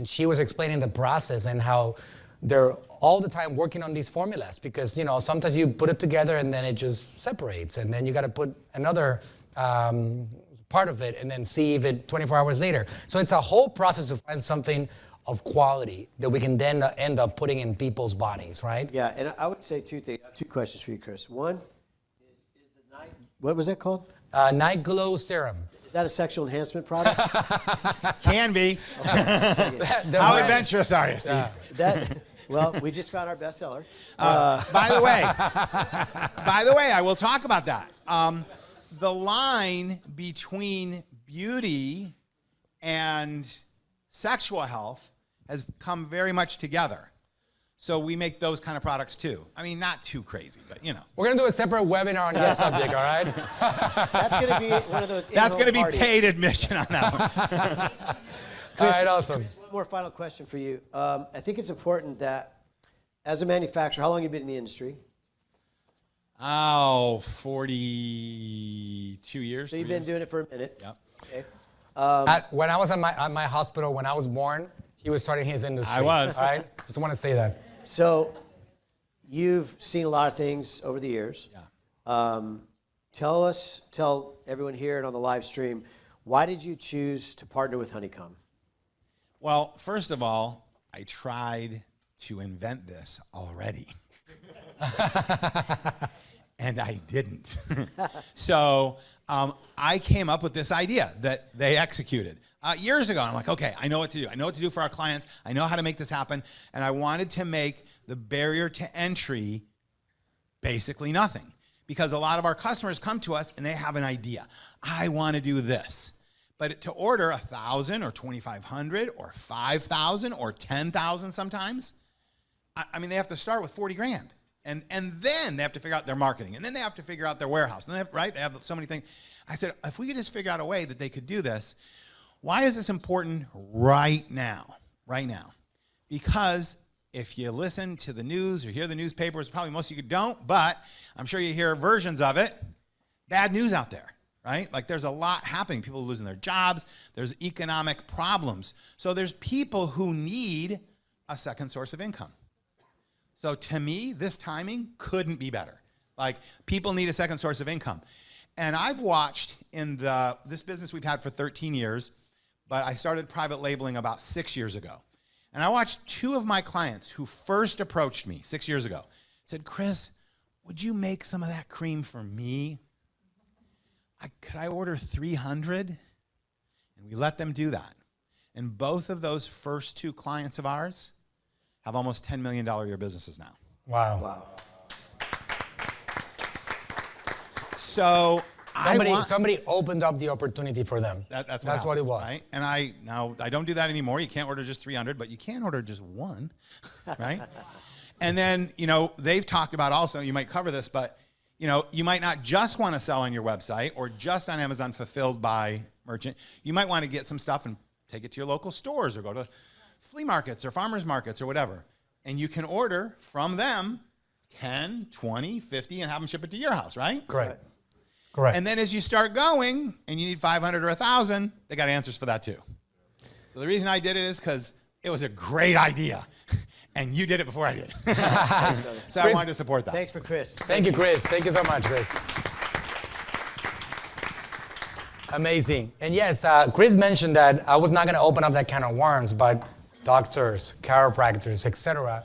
she was explaining the process and how they're all the time working on these formulas because sometimes you put it together and then it just separates, and then you got to put another part of it and then see if it 24 hours later. So it's a whole process to find something of quality that we can then end up putting in people's bodies, right? Yeah, and I would say two things. Two questions for you, Chris. One is the night. What was that called? Night Glow Serum. Is that a sexual enhancement product? Can be. How adventurous are you, Steve? Well, we just found our bestseller. By the way, I will talk about that. The line between beauty and sexual health has come very much together. So we make those kind of products too. I mean, not too crazy, but We're going to do a separate webinar on that subject, all right? That's going to be one of those. That's going to be parties. paid admission on that one. All right, awesome. One more final question for you. I think it's important that as a manufacturer, how long have you been in the industry? 42 years. So you've been doing it for a minute. Yep. Okay. When I was at my hospital, when I was born, he was starting his industry. I was. All right? Just want to say that. So you've seen a lot of things over the years. Yeah. Tell everyone here and on the live stream, why did you choose to partner with Honeycomb? Well, first of all, I tried to invent this already. And I didn't. So I came up with this idea that they executed years ago. And I'm like, okay, I know what to do. I know what to do for our clients. I know how to make this happen. And I wanted to make the barrier to entry basically nothing. Because a lot of our customers come to us and they have an idea. I want to do this. But to order 1,000 or 2,500 or 5,000 or 10,000 sometimes, I mean, they have to start with 40 grand. And then they have to figure out their marketing. And then they have to figure out their warehouse. And they have so many things. I said, if we could just figure out a way that they could do this, why is this important right now? right now. Because if you listen to the news or hear the newspapers, probably most of you don't, but I'm sure you hear versions of it, bad news out there, right? Like there's a lot happening. People are losing their jobs. There's economic problems. So there's people who need a second source of income. So to me, this timing couldn't be better. Like people need a second source of income. And I've watched in this business we've had for 13 years, but I started private labeling about 6 years ago. And I watched two of my clients who first approached me 6 years ago, said, Chris, would you make some of that cream for me? Could I order 300? And we let them do that. And both of those first two clients of ours have almost $10 million a year businesses now. Wow. So somebody opened up the opportunity for them. That's what it was. Right? And I don't do that anymore. You can't order just 300, but you can order just one, right? And then, they've talked about also, you might cover this, but, you might not just want to sell on your website or just on Amazon fulfilled by merchant. You might want to get some stuff and take it to your local stores or go to flea markets or farmers markets or whatever. And you can order from them 10, 20, 50 and have them ship it to your house, right? Correct. And then as you start going and you need 500 or 1,000, they got answers for that too. So the reason I did it is because it was a great idea. And you did it before I did. So I wanted to support that. Thanks for Chris. Thank you, Chris. Thank you so much, Chris. Amazing. And yes, Chris mentioned that I was not going to open up that can of worms, but doctors, chiropractors, etc.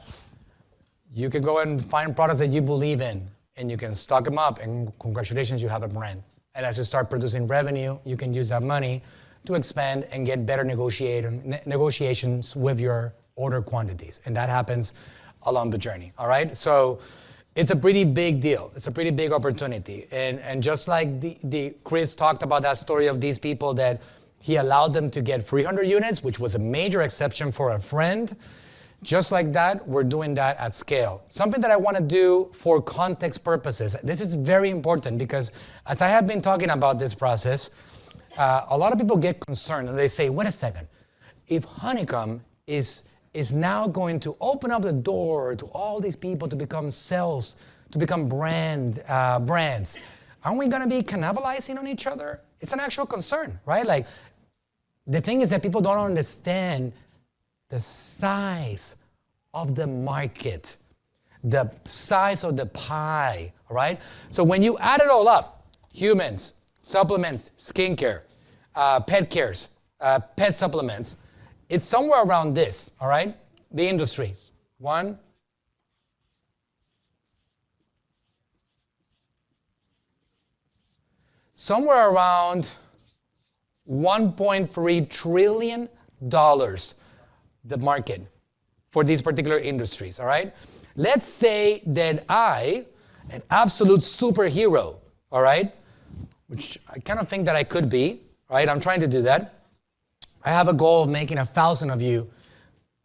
You can go and find products that you believe in, and you can stock them up, and congratulations, you have a brand. And as you start producing revenue, you can use that money to expand and get better negotiations with your order quantities. And that happens along the journey, all right? So it's a pretty big deal. It's a pretty big opportunity. And just like Chris talked about that story of these people that he allowed them to get 300 units, which was a major exception for a friend. Just like that, we're doing that at scale. Something that I want to do for context purposes. This is very important because as I have been talking about this process, a lot of people get concerned and they say, wait a second, if Honeycomb is now going to open up the door to all these people to become to become brands, aren't we going to be cannibalizing on each other? It's an actual concern, right? Like, the thing is that people don't understand the size of the market, the size of the pie, right? So when you add it all up, humans, supplements, skincare, pet cares, pet supplements, it's somewhere around this, all right? The industry. Somewhere around $1.3 trillion, the market for these particular industries, all right? Let's say that I, an absolute superhero, all right, which I kind of think that I could be, right? I'm trying to do that. I have a goal of making 1,000 of you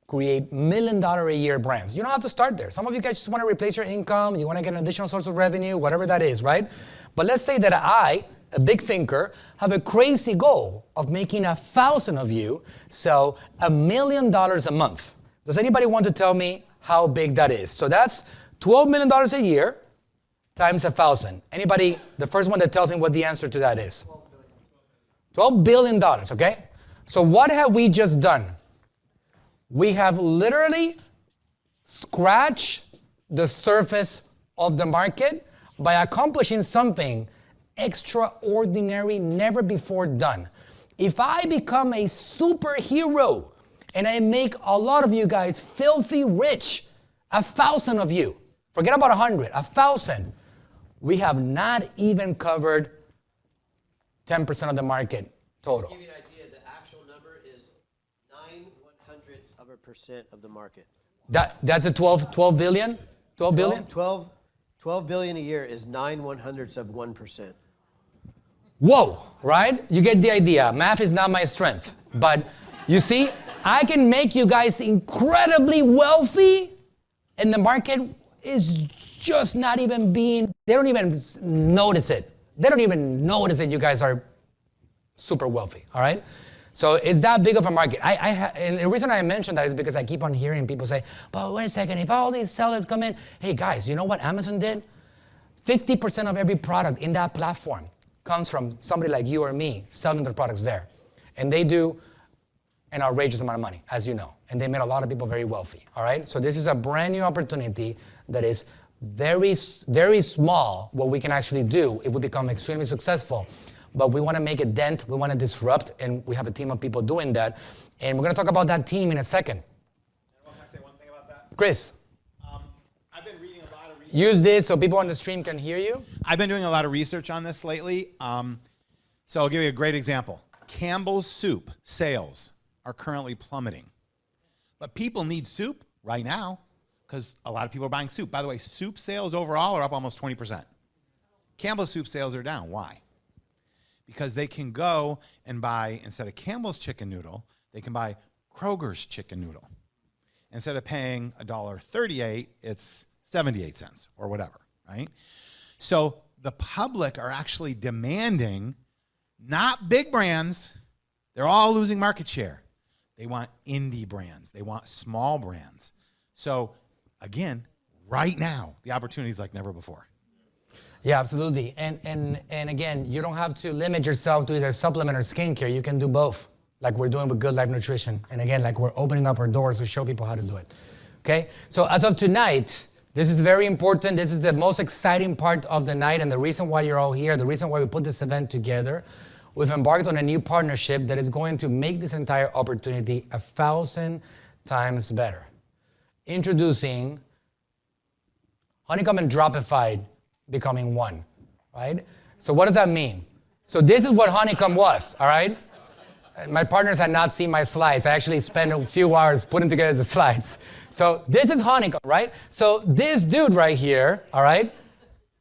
create $1 million a year brands. You don't have to start there. Some of you guys just want to replace your income, you want to get an additional source of revenue, whatever that is, right? But let's say that I, a big thinker, have a crazy goal of making 1,000 of you sell $1 million a month. Does anybody want to tell me how big that is? So that's $12 million a year times 1,000. Anybody, the first one that tells me what the answer to that is? $12 billion, okay? So what have we just done? We have literally scratched the surface of the market by accomplishing something extraordinary, never before done. If I become a superhero and I make a lot of you guys filthy rich, 1,000 of you, forget about 100, 1,000, we have not even covered 10% of the market total. To give you an idea, the actual number is 0.09% of the market. That's a 12 billion? 12 billion? 12 billion a year is 0.09%. Whoa, right? You get the idea. Math is not my strength. But you see, I can make you guys incredibly wealthy, and the market is just not even they don't even notice it. They don't even notice that you guys are super wealthy, all right? So it's that big of a market. And the reason I mention that is because I keep on hearing people say, but wait a second, if all these sellers come in, hey guys, you know what Amazon did? 50% of every product in that platform comes from somebody like you or me selling their products there. And they do an outrageous amount of money, as you know. And they made a lot of people very wealthy, all right? So this is a brand new opportunity that is very, very small what we can actually do if we become extremely successful. But we want to make a dent, we want to disrupt, and we have a team of people doing that. And we're going to talk about that team in a second. Can I say one thing about that? Chris. I've been reading a lot of research. Use this so people on the stream can hear you. I've been doing a lot of research on this lately. So I'll give you a great example. Campbell's Soup sales are currently plummeting. But people need soup right now because a lot of people are buying soup. By the way, soup sales overall are up almost 20%. Campbell's Soup sales are down. Why? Because they can go and buy, instead of Campbell's chicken noodle, they can buy Kroger's chicken noodle. Instead of paying $1.38, it's 78 cents or whatever, right? So the public are actually demanding not big brands. They're all losing market share. They want indie brands. They want small brands. So again, right now, the opportunity is like never before. Yeah, absolutely. And again, you don't have to limit yourself to either supplement or skincare. You can do both, like we're doing with Good Life Nutrition. And again, like we're opening up our doors to show people how to do it. Okay? So as of tonight, this is very important. This is the most exciting part of the night, and the reason why you're all here, the reason why we put this event together. We've embarked on a new partnership that is going to make this entire opportunity 1,000 times better. Introducing Honeycomb and Dropify becoming one, right? So what does that mean? So this is what Honeycomb was, all right? My partners had not seen my slides. I actually spent a few hours putting together the slides. So this is Honeycomb, right? So this dude right here, all right?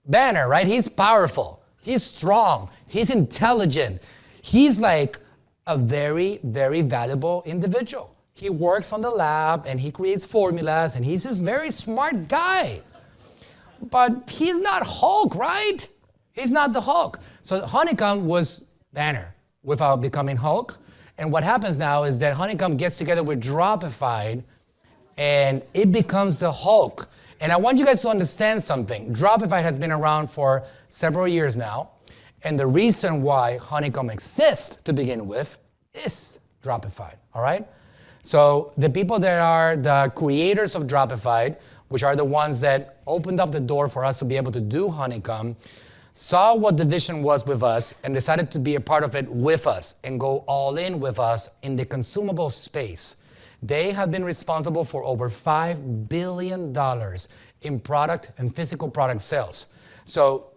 Banner, right? He's powerful. He's strong. He's intelligent. He's like a very, very valuable individual. He works on the lab and he creates formulas and he's this very smart guy. But he's not Hulk, right? He's not the Hulk. So Honeycomb was Banner without becoming Hulk. And what happens now is that Honeycomb gets together with Dropify and it becomes the Hulk. And I want you guys to understand something. Dropify has been around for several years now. And the reason why Honeycomb exists to begin with is Dropify, all right? So the people that are the creators of Dropify, which are the ones that opened up the door for us to be able to do Honeycomb, saw what the vision was with us and decided to be a part of it with us and go all in with us in the consumable space. They have been responsible for over $5 billion in product and physical product sales. So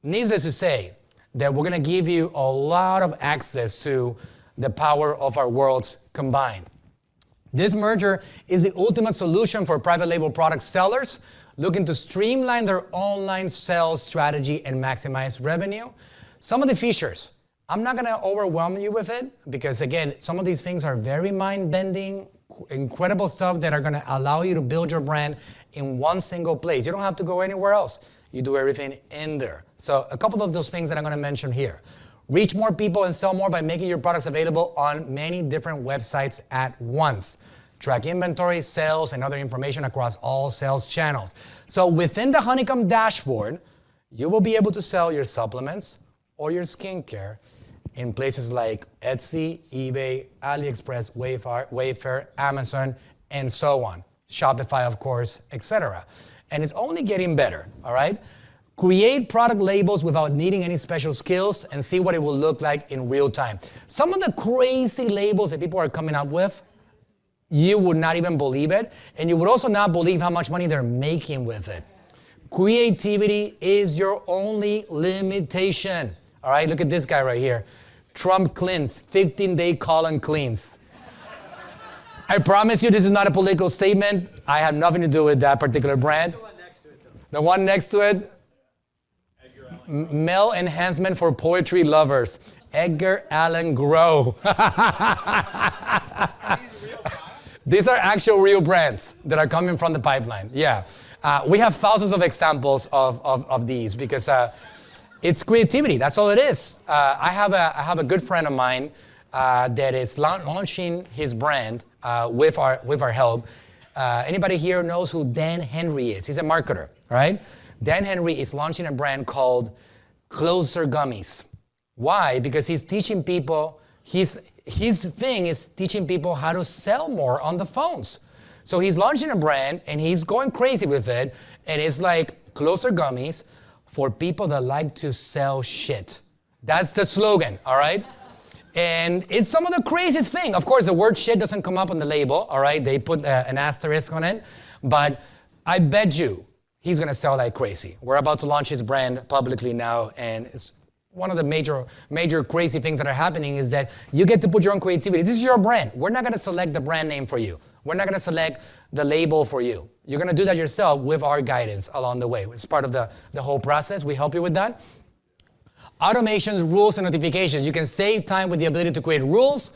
needless to say, that we're gonna give you a lot of access to the power of our worlds combined. This merger is the ultimate solution for private label product sellers looking to streamline their online sales strategy and maximize revenue. Some of the features, I'm not gonna overwhelm you with it because again, some of these things are very mind-bending, incredible stuff that are gonna allow you to build your brand in one single place. You don't have to go anywhere else. You do everything in there. So a couple of those things that I'm gonna mention here. Reach more people and sell more by making your products available on many different websites at once. Track inventory, sales, and other information across all sales channels. So within the Honeycomb dashboard, you will be able to sell your supplements or your skincare in places like Etsy, eBay, AliExpress, Wayfair, Amazon, and so on. Shopify, of course, etc. And it's only getting better, all right? Create product labels without needing any special skills and see what it will look like in real time. Some of the crazy labels that people are coming up with, you would not even believe it, and you would also not believe how much money they're making with it. Creativity is your only limitation. All right, look at this guy right here. Trump cleanse, 15-day colon cleanse. I promise you this is not a political statement. I have nothing to do with that particular brand. The one next to it, though. The one next to it? Male enhancement for poetry lovers. Edgar Allan Grow. These are actual real brands that are coming from the pipeline. Yeah. We have thousands of examples of these because it's creativity. That's all it is. I have a good friend of mine that is launching his brand with our help. Anybody here knows who Dan Henry is? He's a marketer, all right? Dan Henry is launching a brand called Closer Gummies. Why? Because he's teaching people, his thing is teaching people how to sell more on the phones. So he's launching a brand and he's going crazy with it. And it's like Closer Gummies for people that like to sell shit. That's the slogan, all right? And it's some of the craziest thing. Of course, the word shit doesn't come up on the label, all right? They put an asterisk on it. But I bet you he's gonna sell like crazy. We're about to launch his brand publicly now, and it's one of the major crazy things that are happening is that you get to put your own creativity. This is your brand. We're not gonna select the brand name for you. We're not gonna select the label for you. You're gonna do that yourself with our guidance along the way. It's part of the whole process. We help you with that. Automations, rules, and notifications. You can save time with the ability to create rules.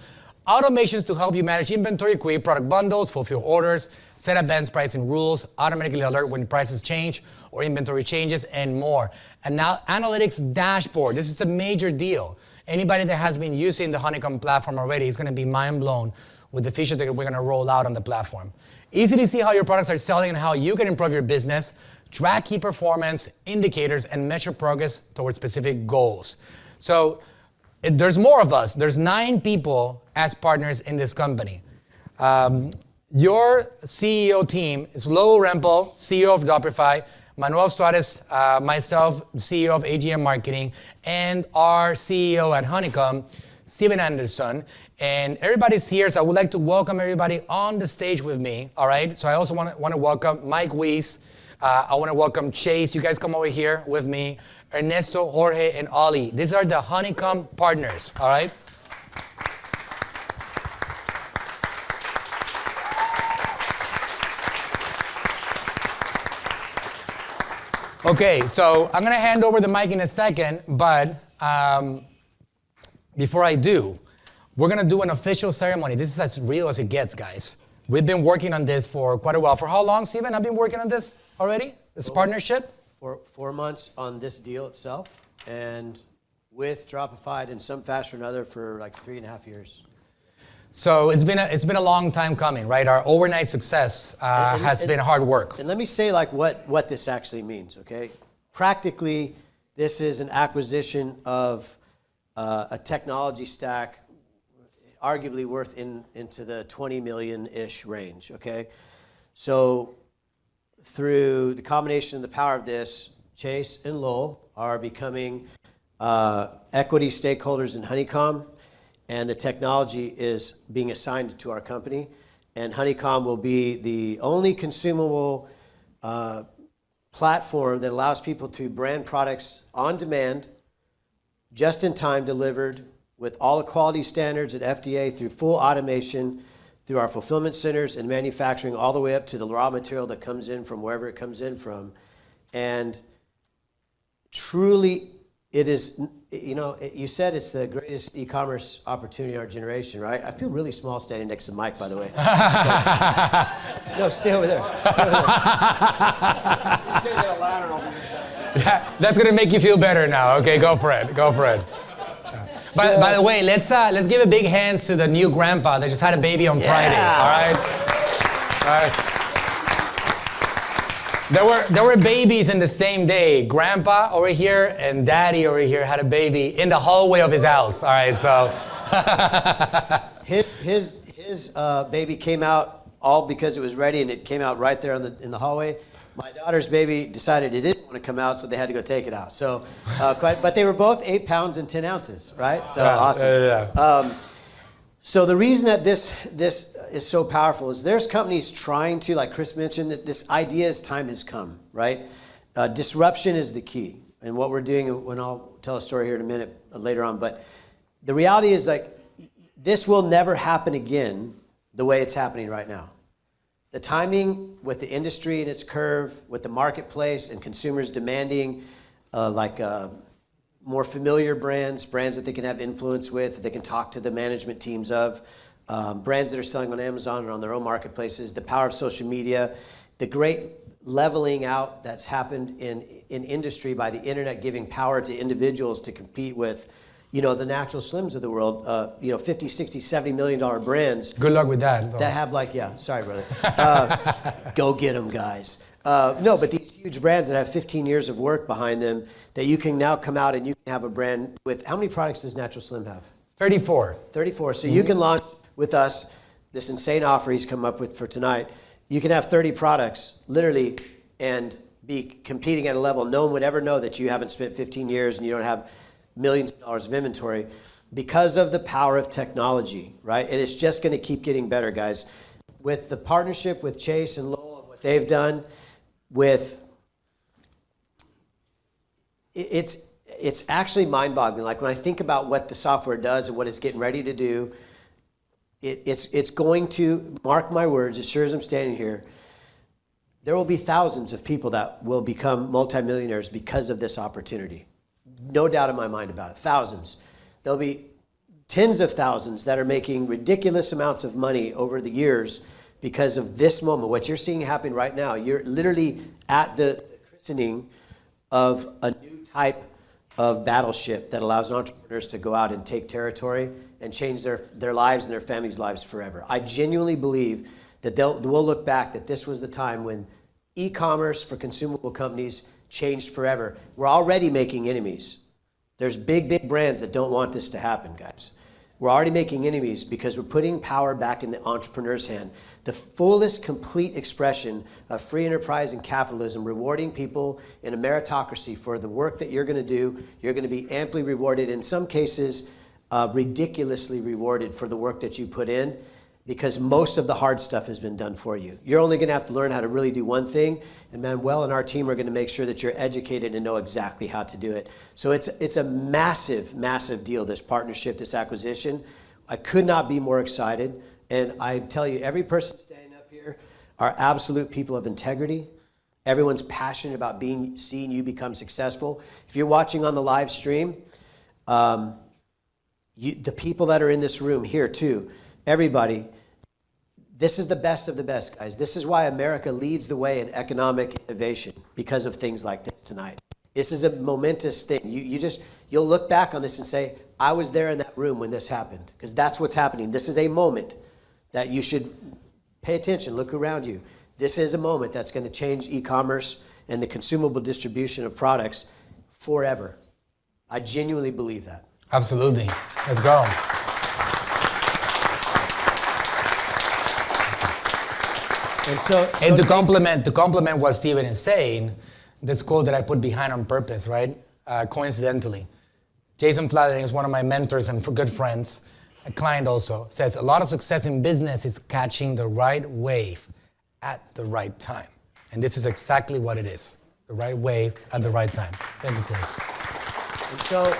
Automations to help you manage inventory, create product bundles, fulfill orders, set advanced pricing rules, automatically alert when prices change or inventory changes, and more. And now analytics dashboard. This is a major deal. Anybody that has been using the Honeycomb platform already is going to be mind blown with the features that we're going to roll out on the platform. Easy to see how your products are selling and how you can improve your business. Track key performance indicators and measure progress towards specific goals. So there's more of us. There's 9 people as partners in this company. Your CEO team is Lo Rempel, CEO of Doppify, Manuel Suarez, myself, CEO of AGM Marketing, and our CEO at Honeycomb, Steven Anderson. And everybody's here, so I would like to welcome everybody on the stage with me, all right? So I also want to welcome Mike Weiss. I want to welcome Chase. You guys come over here with me. Ernesto, Jorge, and Ollie. These are the Honeycomb partners, all right? Okay, so I'm going to hand over the mic in a second, but before I do, we're going to do an official ceremony. This is as real as it gets, guys. We've been working on this for quite a while. For how long, Steven? I've been working on this already? This partnership? For 4 months on this deal itself, and with Dropify in some fashion or another for like 3.5 years. So it's been a long time coming, right? Our overnight success has been hard work. And let me say like what this actually means, okay? Practically, this is an acquisition of a technology stack arguably worth into the 20 million-ish range, okay? So through the combination of the power of this, Chase and Lowell are becoming equity stakeholders in Honeycomb, and the technology is being assigned to our company. And Honeycomb will be the only consumable platform that allows people to brand products on demand, just in time delivered, with all the quality standards at FDA, through full automation, through our fulfillment centers and manufacturing, all the way up to the raw material that comes in from wherever it comes in from. And truly, it is, you know, you said it's the greatest e-commerce opportunity in our generation, right? I feel really small standing next to Mike, by the way. No, stay over there. Stay over there. That's gonna make you feel better now. Okay, go for it. Go for it. By the way, let's give a big hands to the new grandpa that just had a baby on Friday. All right. There were babies in the same day. Grandpa over here and Daddy over here had a baby in the hallway of his house. All right, so his baby came out all because it was ready, and it came out right there in the hallway. My daughter's baby decided it didn't want to come out, so they had to go take it out. So, but they were both 8 pounds and 10 ounces, right? So awesome. So the reason that this is so powerful is there's companies trying to, like Chris mentioned, that this idea's time has come, right? Disruption is the key. And what we're doing, and I'll tell a story here in a minute later on, but the reality is like this will never happen again the way it's happening right now. The timing with the industry and its curve, with the marketplace and consumers demanding more familiar brands that they can have influence with, that they can talk to the management teams of, brands that are selling on Amazon or on their own marketplaces, the power of social media, the great leveling out that's happened in industry by the internet giving power to individuals to compete with the Natural Slims of the world, 50, 60, $70 million brands. Good luck with that. That have sorry, brother. Go get them, guys. No, but these huge brands that have 15 years of work behind them, that you can now come out and you can have a brand with, how many products does Natural Slim have? 34. 34. So you can launch with us this insane offer he's come up with for tonight. You can have 30 products, literally, and be competing at a level no one would ever know that you haven't spent 15 years and you don't have millions of dollars of inventory because of the power of technology, right? And it's just going to keep getting better, guys. With the partnership with Chase and Lowell and what they've done with, it's actually mind-boggling. Like when I think about what the software does and what it's getting ready to do, it's going to, mark my words, as sure as I'm standing here, there will be thousands of people that will become multimillionaires because of this opportunity. No doubt in my mind about it. Thousands. There'll be tens of thousands that are making ridiculous amounts of money over the years because of this moment. What you're seeing happen right now, you're literally at the christening of a new type of battleship that allows entrepreneurs to go out and take territory and change their lives and their families' lives forever. I genuinely believe that we'll look back that this was the time when e-commerce for consumable companies changed forever. We're already making enemies. There's big brands that don't want this to happen, guys. We're already making enemies because we're putting power back in the entrepreneur's hand. The fullest, complete expression of free enterprise and capitalism, rewarding people in a meritocracy for the work that you're going to do. You're going to be amply rewarded, in some cases, ridiculously rewarded for the work that you put in, because most of the hard stuff has been done for you. You're only going to have to learn how to really do one thing, and Manuel and our team are going to make sure that you're educated and know exactly how to do it. So it's a massive, massive deal, this partnership, this acquisition. I could not be more excited, and I tell you, every person standing up here are absolute people of integrity. Everyone's passionate about seeing you become successful. If you're watching on the live stream, the people that are in this room here too, everybody, this is the best of the best, guys. This is why America leads the way in economic innovation, because of things like this tonight. This is a momentous thing. You'll look back on this and say, I was there in that room when this happened, because that's what's happening. This is a moment that you should pay attention, look around you. This is a moment that's going to change e-commerce and the consumable distribution of products forever. I genuinely believe that. Absolutely. Let's go. And to complement what Steven is saying, this quote that I put behind on purpose, right? Coincidentally, Jason Flatley is one of my mentors and good friends, a client also, says a lot of success in business is catching the right wave at the right time. And this is exactly what it is, the right wave at the right time. Thank you, Chris. And so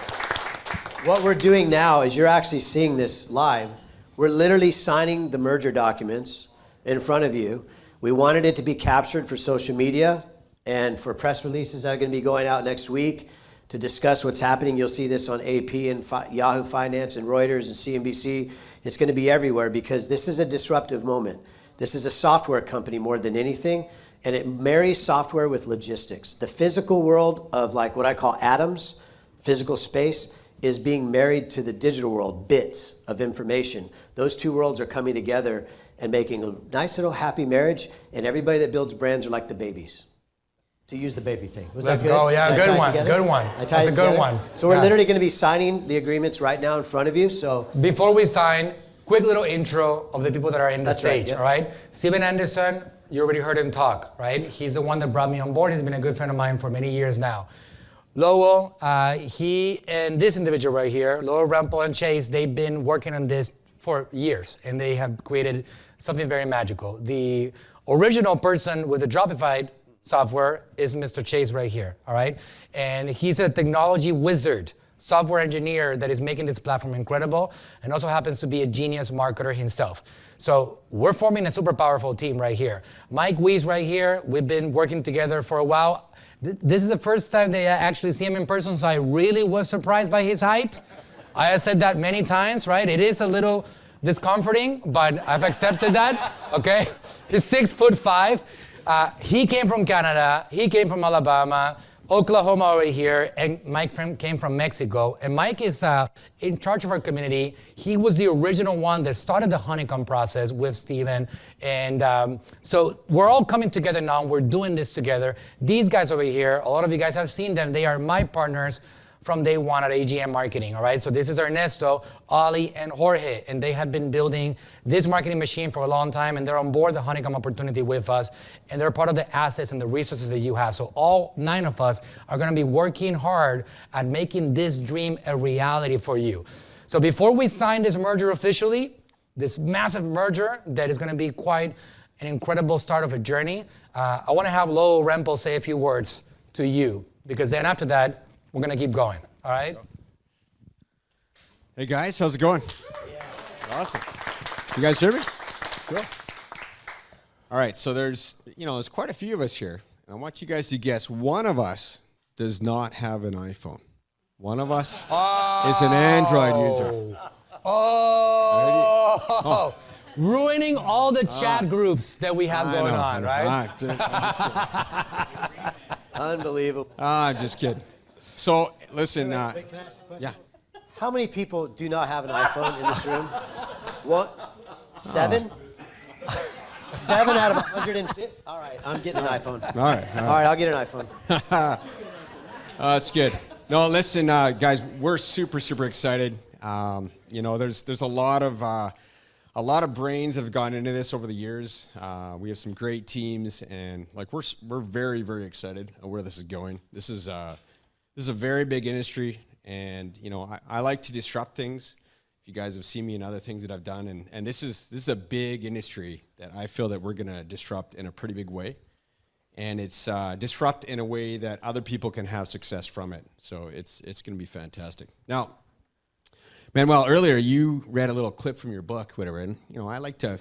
what we're doing now is you're actually seeing this live. We're literally signing the merger documents in front of you. We wanted it to be captured for social media and for press releases that are going to be going out next week to discuss what's happening. You'll see this on AP and Yahoo Finance and Reuters and CNBC. It's going to be everywhere because this is a disruptive moment. This is a software company more than anything, and it marries software with logistics. The physical world of like what I call atoms, physical space, is being married to the digital world, bits of information. Those two worlds are coming together and making a nice little happy marriage, and everybody that builds brands are like the babies. To use the baby thing. Let's go. Yeah, good one. Good one. That's a good one. So we're literally going to be signing the agreements right now in front of you. So before we sign, quick little intro of the people that are in the stage. Right, yep. All right. Steven Anderson, you already heard him talk, right? He's the one that brought me on board. He's been a good friend of mine for many years now. Lowell, he and this individual right here, Lowell Rampel and Chase, they've been working on this for years, and they have created something very magical. The original person with the Dropify software is Mr. Chase right here, all right? And he's a technology wizard, software engineer that is making this platform incredible, and also happens to be a genius marketer himself. So we're forming a super powerful team right here. Mike Weiss right here, we've been working together for a while. This is the first time that I actually see him in person, so I really was surprised by his height. I have said that many times, right? It is a little discomforting, but I've accepted that, okay? He's 6'5". He came from Canada, he came from Alabama, Oklahoma over here, and Mike came from Mexico. And Mike is in charge of our community. He was the original one that started the honeycomb process with Steven. And so we're all coming together now. We're doing this together. These guys over here, a lot of you guys have seen them. They are my partners from day one at AGM Marketing, all right? So this is Ernesto, Ali, and Jorge, and they have been building this marketing machine for a long time, and they're on board the Honeycomb opportunity with us, and they're part of the assets and the resources that you have. So all 9 of us are gonna be working hard at making this dream a reality for you. So before we sign this merger officially, this massive merger that is gonna be quite an incredible start of a journey, I wanna have Lowell Rempel say a few words to you, because then after that, we're gonna keep going, all right? Hey guys, how's it going? Yeah. Awesome. You guys hear me? Cool. All right, so there's quite a few of us here. And I want you guys to guess, one of us does not have an iPhone. One of us is an Android user. Oh, ruining all the chat groups that we have going on, right? Unbelievable. I'm just kidding. So, listen, Can I ask a question? yeah. How many people do not have an iPhone in this room? What? 7? 7 out of 150? All right, I'm getting an iPhone. All right. All right, I'll get an iPhone. That's good. No, listen, guys, we're super excited. There's a lot of brains that have gone into this over the years. We have some great teams, and we're very excited of where this is going. This is a very big industry, and I like to disrupt things. If you guys have seen me in other things that I've done, and this is a big industry that I feel that we're gonna disrupt in a pretty big way, and it's disrupt in a way that other people can have success from it. So it's gonna be fantastic. Now, Manuel, earlier you read a little clip from your book, whatever, and I like to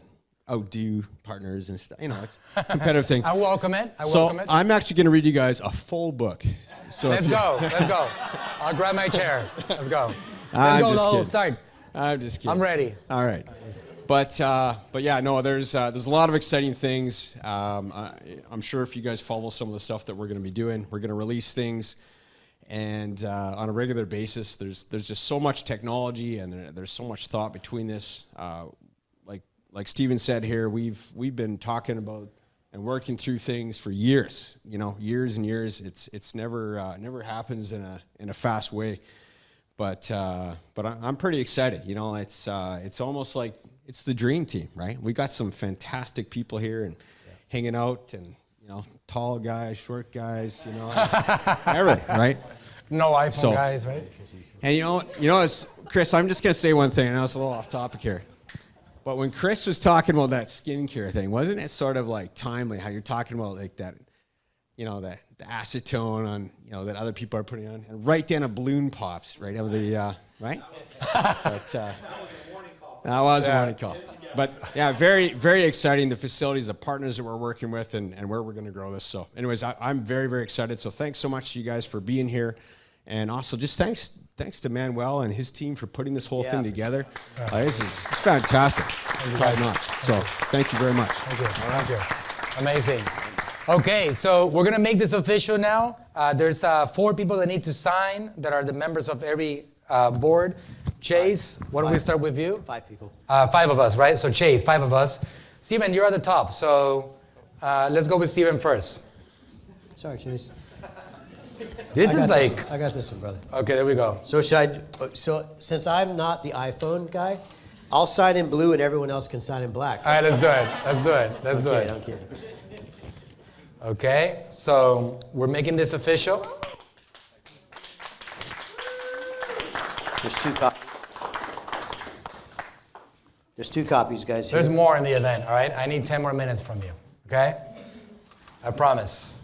outdo partners and stuff. It's a competitive thing. I welcome it. So I'm actually going to read you guys a full book. So Let's go. I'll grab my chair. Let's go. I'm Let's just go, kidding. start. I'm just kidding. I'm ready. All right. But yeah, no, there's a lot of exciting things. I'm sure if you guys follow some of the stuff that we're going to be doing, we're going to release things. And on a regular basis, there's just so much technology, and there's so much thought between this. Like Steven said here, we've been talking about and working through things for years. Years and years. It's never happens in a fast way. But I'm pretty excited. It's almost like it's the dream team, right? We got some fantastic people here and hanging out, and tall guys, short guys, everything, right? No iPhone guys, right? And it's, Chris, I'm just gonna say one thing. I know it's a little off topic here, but when Chris was talking about that skincare thing, wasn't it sort of like timely how you're talking about like that, that the acetone on, that other people are putting on, and right then a balloon pops right out of the right. But that was a warning call. But yeah, very exciting. The facilities, the partners that we're working with, and where we're going to grow this. So, anyways, I'm very excited. So, thanks so much to you guys for being here, and also just thanks to Manuel and his team for putting this whole thing together. It's fantastic, top notch. So, thank you very much. Thank you. Amazing. Okay, so we're gonna make this official now. There's 4 people that need to sign that are the members of every board. Chase, why don't we start with you? 5 people. 5 of us, right? So Chase, 5 of us. Steven, you're at the top, so let's go with Steven first. Sorry, Chase. This is like... I got this one, brother. Okay, there we go. So since I'm not the iPhone guy, I'll sign in blue and everyone else can sign in black. All right, let's do it. Let's do it. I'm kidding. Okay, so we're making this official. There's 2 copies. There's 2 copies, guys. There's more in the event, all right? I need 10 more minutes from you, okay? I promise.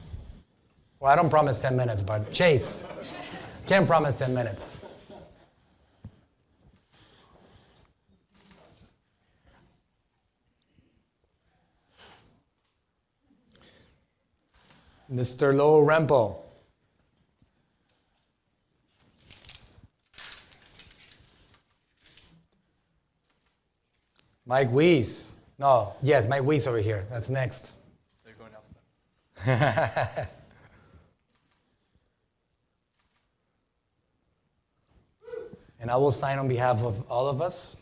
Well, I don't promise 10 minutes, but Chase, can't promise 10 minutes. Mr. Lowell Rempel. Mike Weiss. No, yes, Mike Weiss over here. That's next. They're going alphabetical. and I will sign on behalf of all of us.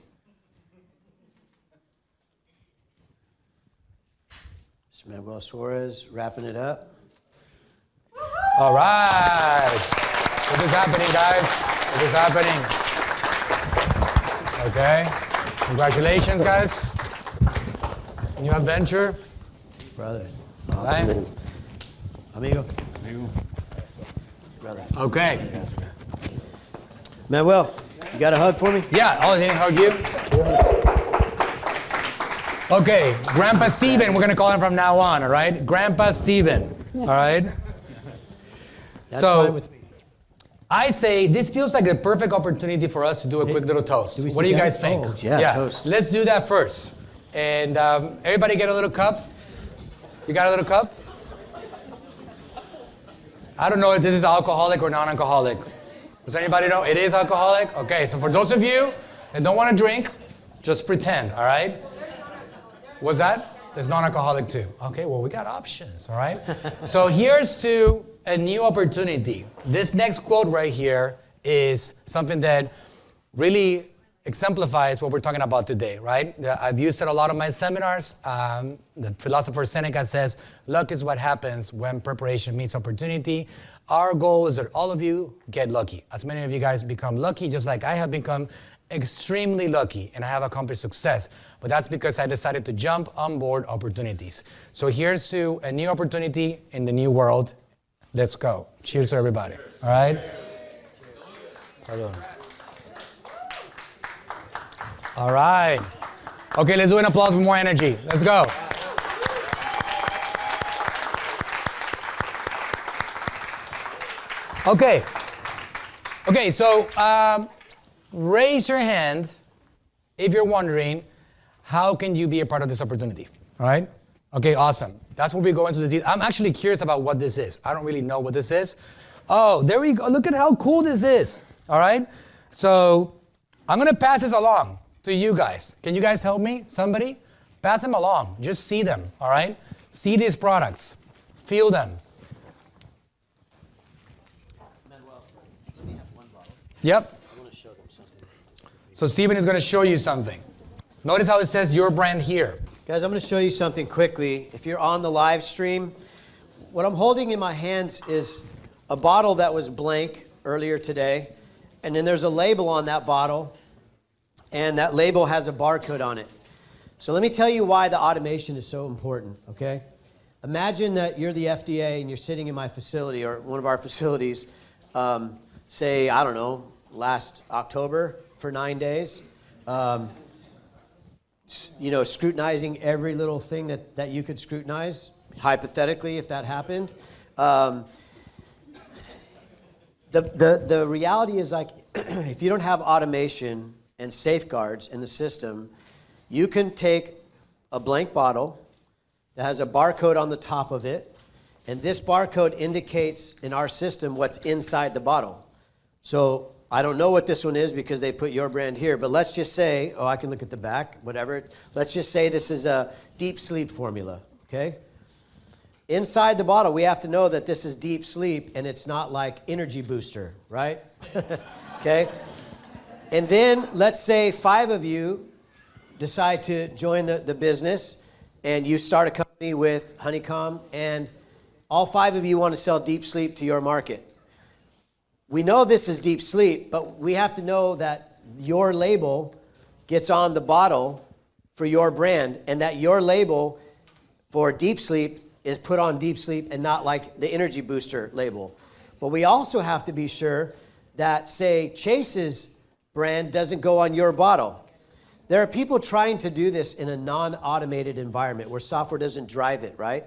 Mr. Manuel Suarez, wrapping it up. All right. This is happening, guys. This is happening. Okay. Congratulations, guys. New adventure. Brother. Right? Awesome. Amigo. Brother. Okay. Manuel, you got a hug for me? Yeah. Oh, they didn't hug you? Okay. Grandpa Steven, we're going to call him from now on, all right? Grandpa Steven, all right? That's So- fine with me. I say this feels like a perfect opportunity for us to do a quick little toast. we What do you sit guys down? think? Oh, yeah, toast. Let's do that first. And everybody get a little cup. You got a little cup? I don't know if this is alcoholic or non-alcoholic. Does anybody know? It is alcoholic? Okay, so for those of you that don't want to drink, just pretend, all right? What's that? It's non-alcoholic too. Okay, well, we got options, all right? So here's to a new opportunity. This next quote right here is something that really exemplifies what we're talking about today, right? I've used it a lot of my seminars. The philosopher Seneca says, luck is what happens when preparation meets opportunity. Our goal is that all of you get lucky. As many of you guys become lucky, just like I have become extremely lucky and I have accomplished success. But that's because I decided to jump on board opportunities. So here's to a new opportunity in the new world. Let's go. Cheers to everybody. All right? All right. Okay, let's do an applause with more energy. Let's go. Okay. Okay, so raise your hand if you're wondering, how can you be a part of this opportunity? All right? Okay, awesome. That's what we go into this. I'm actually curious about what this is. I don't really know what this is. Oh, there we go. Look at how cool this is. All right? So I'm going to pass this along to you guys. Can you guys help me? Somebody? Pass them along. Just see them. All right? See these products. Feel them. Manuel, let me have one bottle. Yep. I want to show them something. So Steven is going to show you something. Notice how it says your brand here. Guys, I'm going to show you something quickly. If you're on the live stream, what I'm holding in my hands is a bottle that was blank earlier today. And then there's a label on that bottle. And that label has a barcode on it. So let me tell you why the automation is so important, okay? Imagine that you're the FDA and you're sitting in my facility or one of our facilities, say, I don't know, last October for 9 days. You know, scrutinizing every little thing that you could scrutinize, hypothetically, if that happened. The reality is, like, if you don't have automation and safeguards in the system, you can take a blank bottle that has a barcode on the top of it, and this barcode indicates in our system what's inside the bottle. So I don't know what this one is because they put your brand here, but let's just say, oh, I can look at the back, whatever. Let's just say this is a deep sleep formula, okay? Inside the bottle, we have to know that this is deep sleep and it's not like energy booster, right? Okay? And then let's say 5 of you decide to join the business and you start a company with Honeycomb and all 5 of you want to sell deep sleep to your market. We know this is deep sleep, but we have to know that your label gets on the bottle for your brand and that your label for deep sleep is put on deep sleep and not like the energy booster label. But we also have to be sure that, say, Chase's brand doesn't go on your bottle. There are people trying to do this in a non-automated environment where software doesn't drive it, right?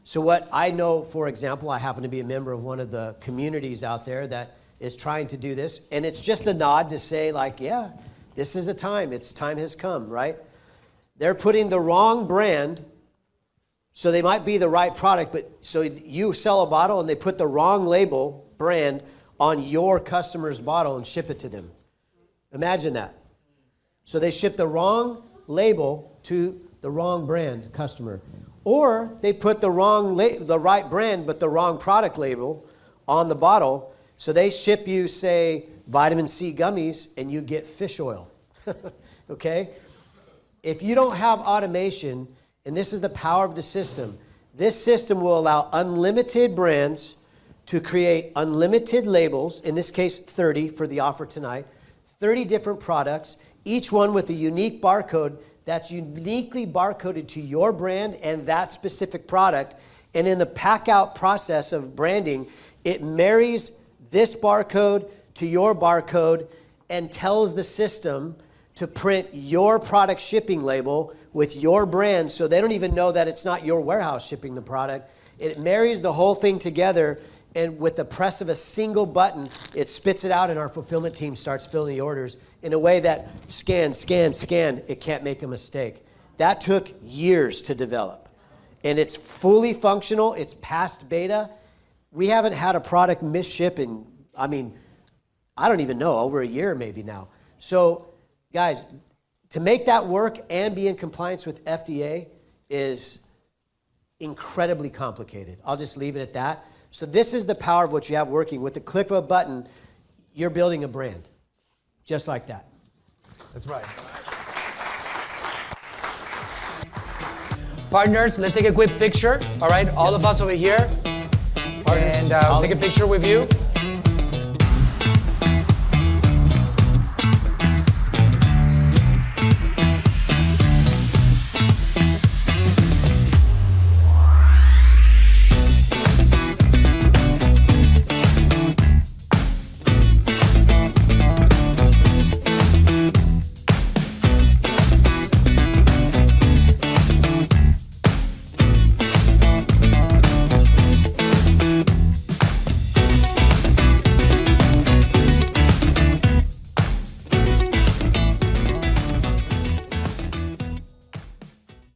So what I know, for example, I happen to be a member of one of the communities out there that is trying to do this, and it's just a nod to say, like, yeah, this is a time. It's time has come, right? They're putting the wrong brand, so they might be the right product, but so you sell a bottle and they put the wrong label, brand, on your customer's bottle and ship it to them. Imagine that. So they ship the wrong label to the wrong brand customer. Or they put the right brand but the wrong product label on the bottle. So they ship you, say, vitamin C gummies and you get fish oil. Okay? If you don't have automation, and this is the power of the system, this system will allow unlimited brands to create unlimited labels, in this case 30 for the offer tonight, 30 different products, each one with a unique barcode that's uniquely barcoded to your brand and that specific product. And in the pack out process of branding, it marries this barcode to your barcode and tells the system to print your product shipping label with your brand, so they don't even know that it's not your warehouse shipping the product. It marries the whole thing together, and with the press of a single button, it spits it out and our fulfillment team starts filling the orders in a way that scan, it can't make a mistake. That took years to develop. And it's fully functional, it's past beta. We haven't had a product misship in, I don't even know, over a year maybe now. So, guys, to make that work and be in compliance with FDA is incredibly complicated. I'll just leave it at that. So this is the power of what you have working. With the click of a button, you're building a brand. Just like that. That's right. Partners, let's take a quick picture. All right, all of us over here. And take a picture with you.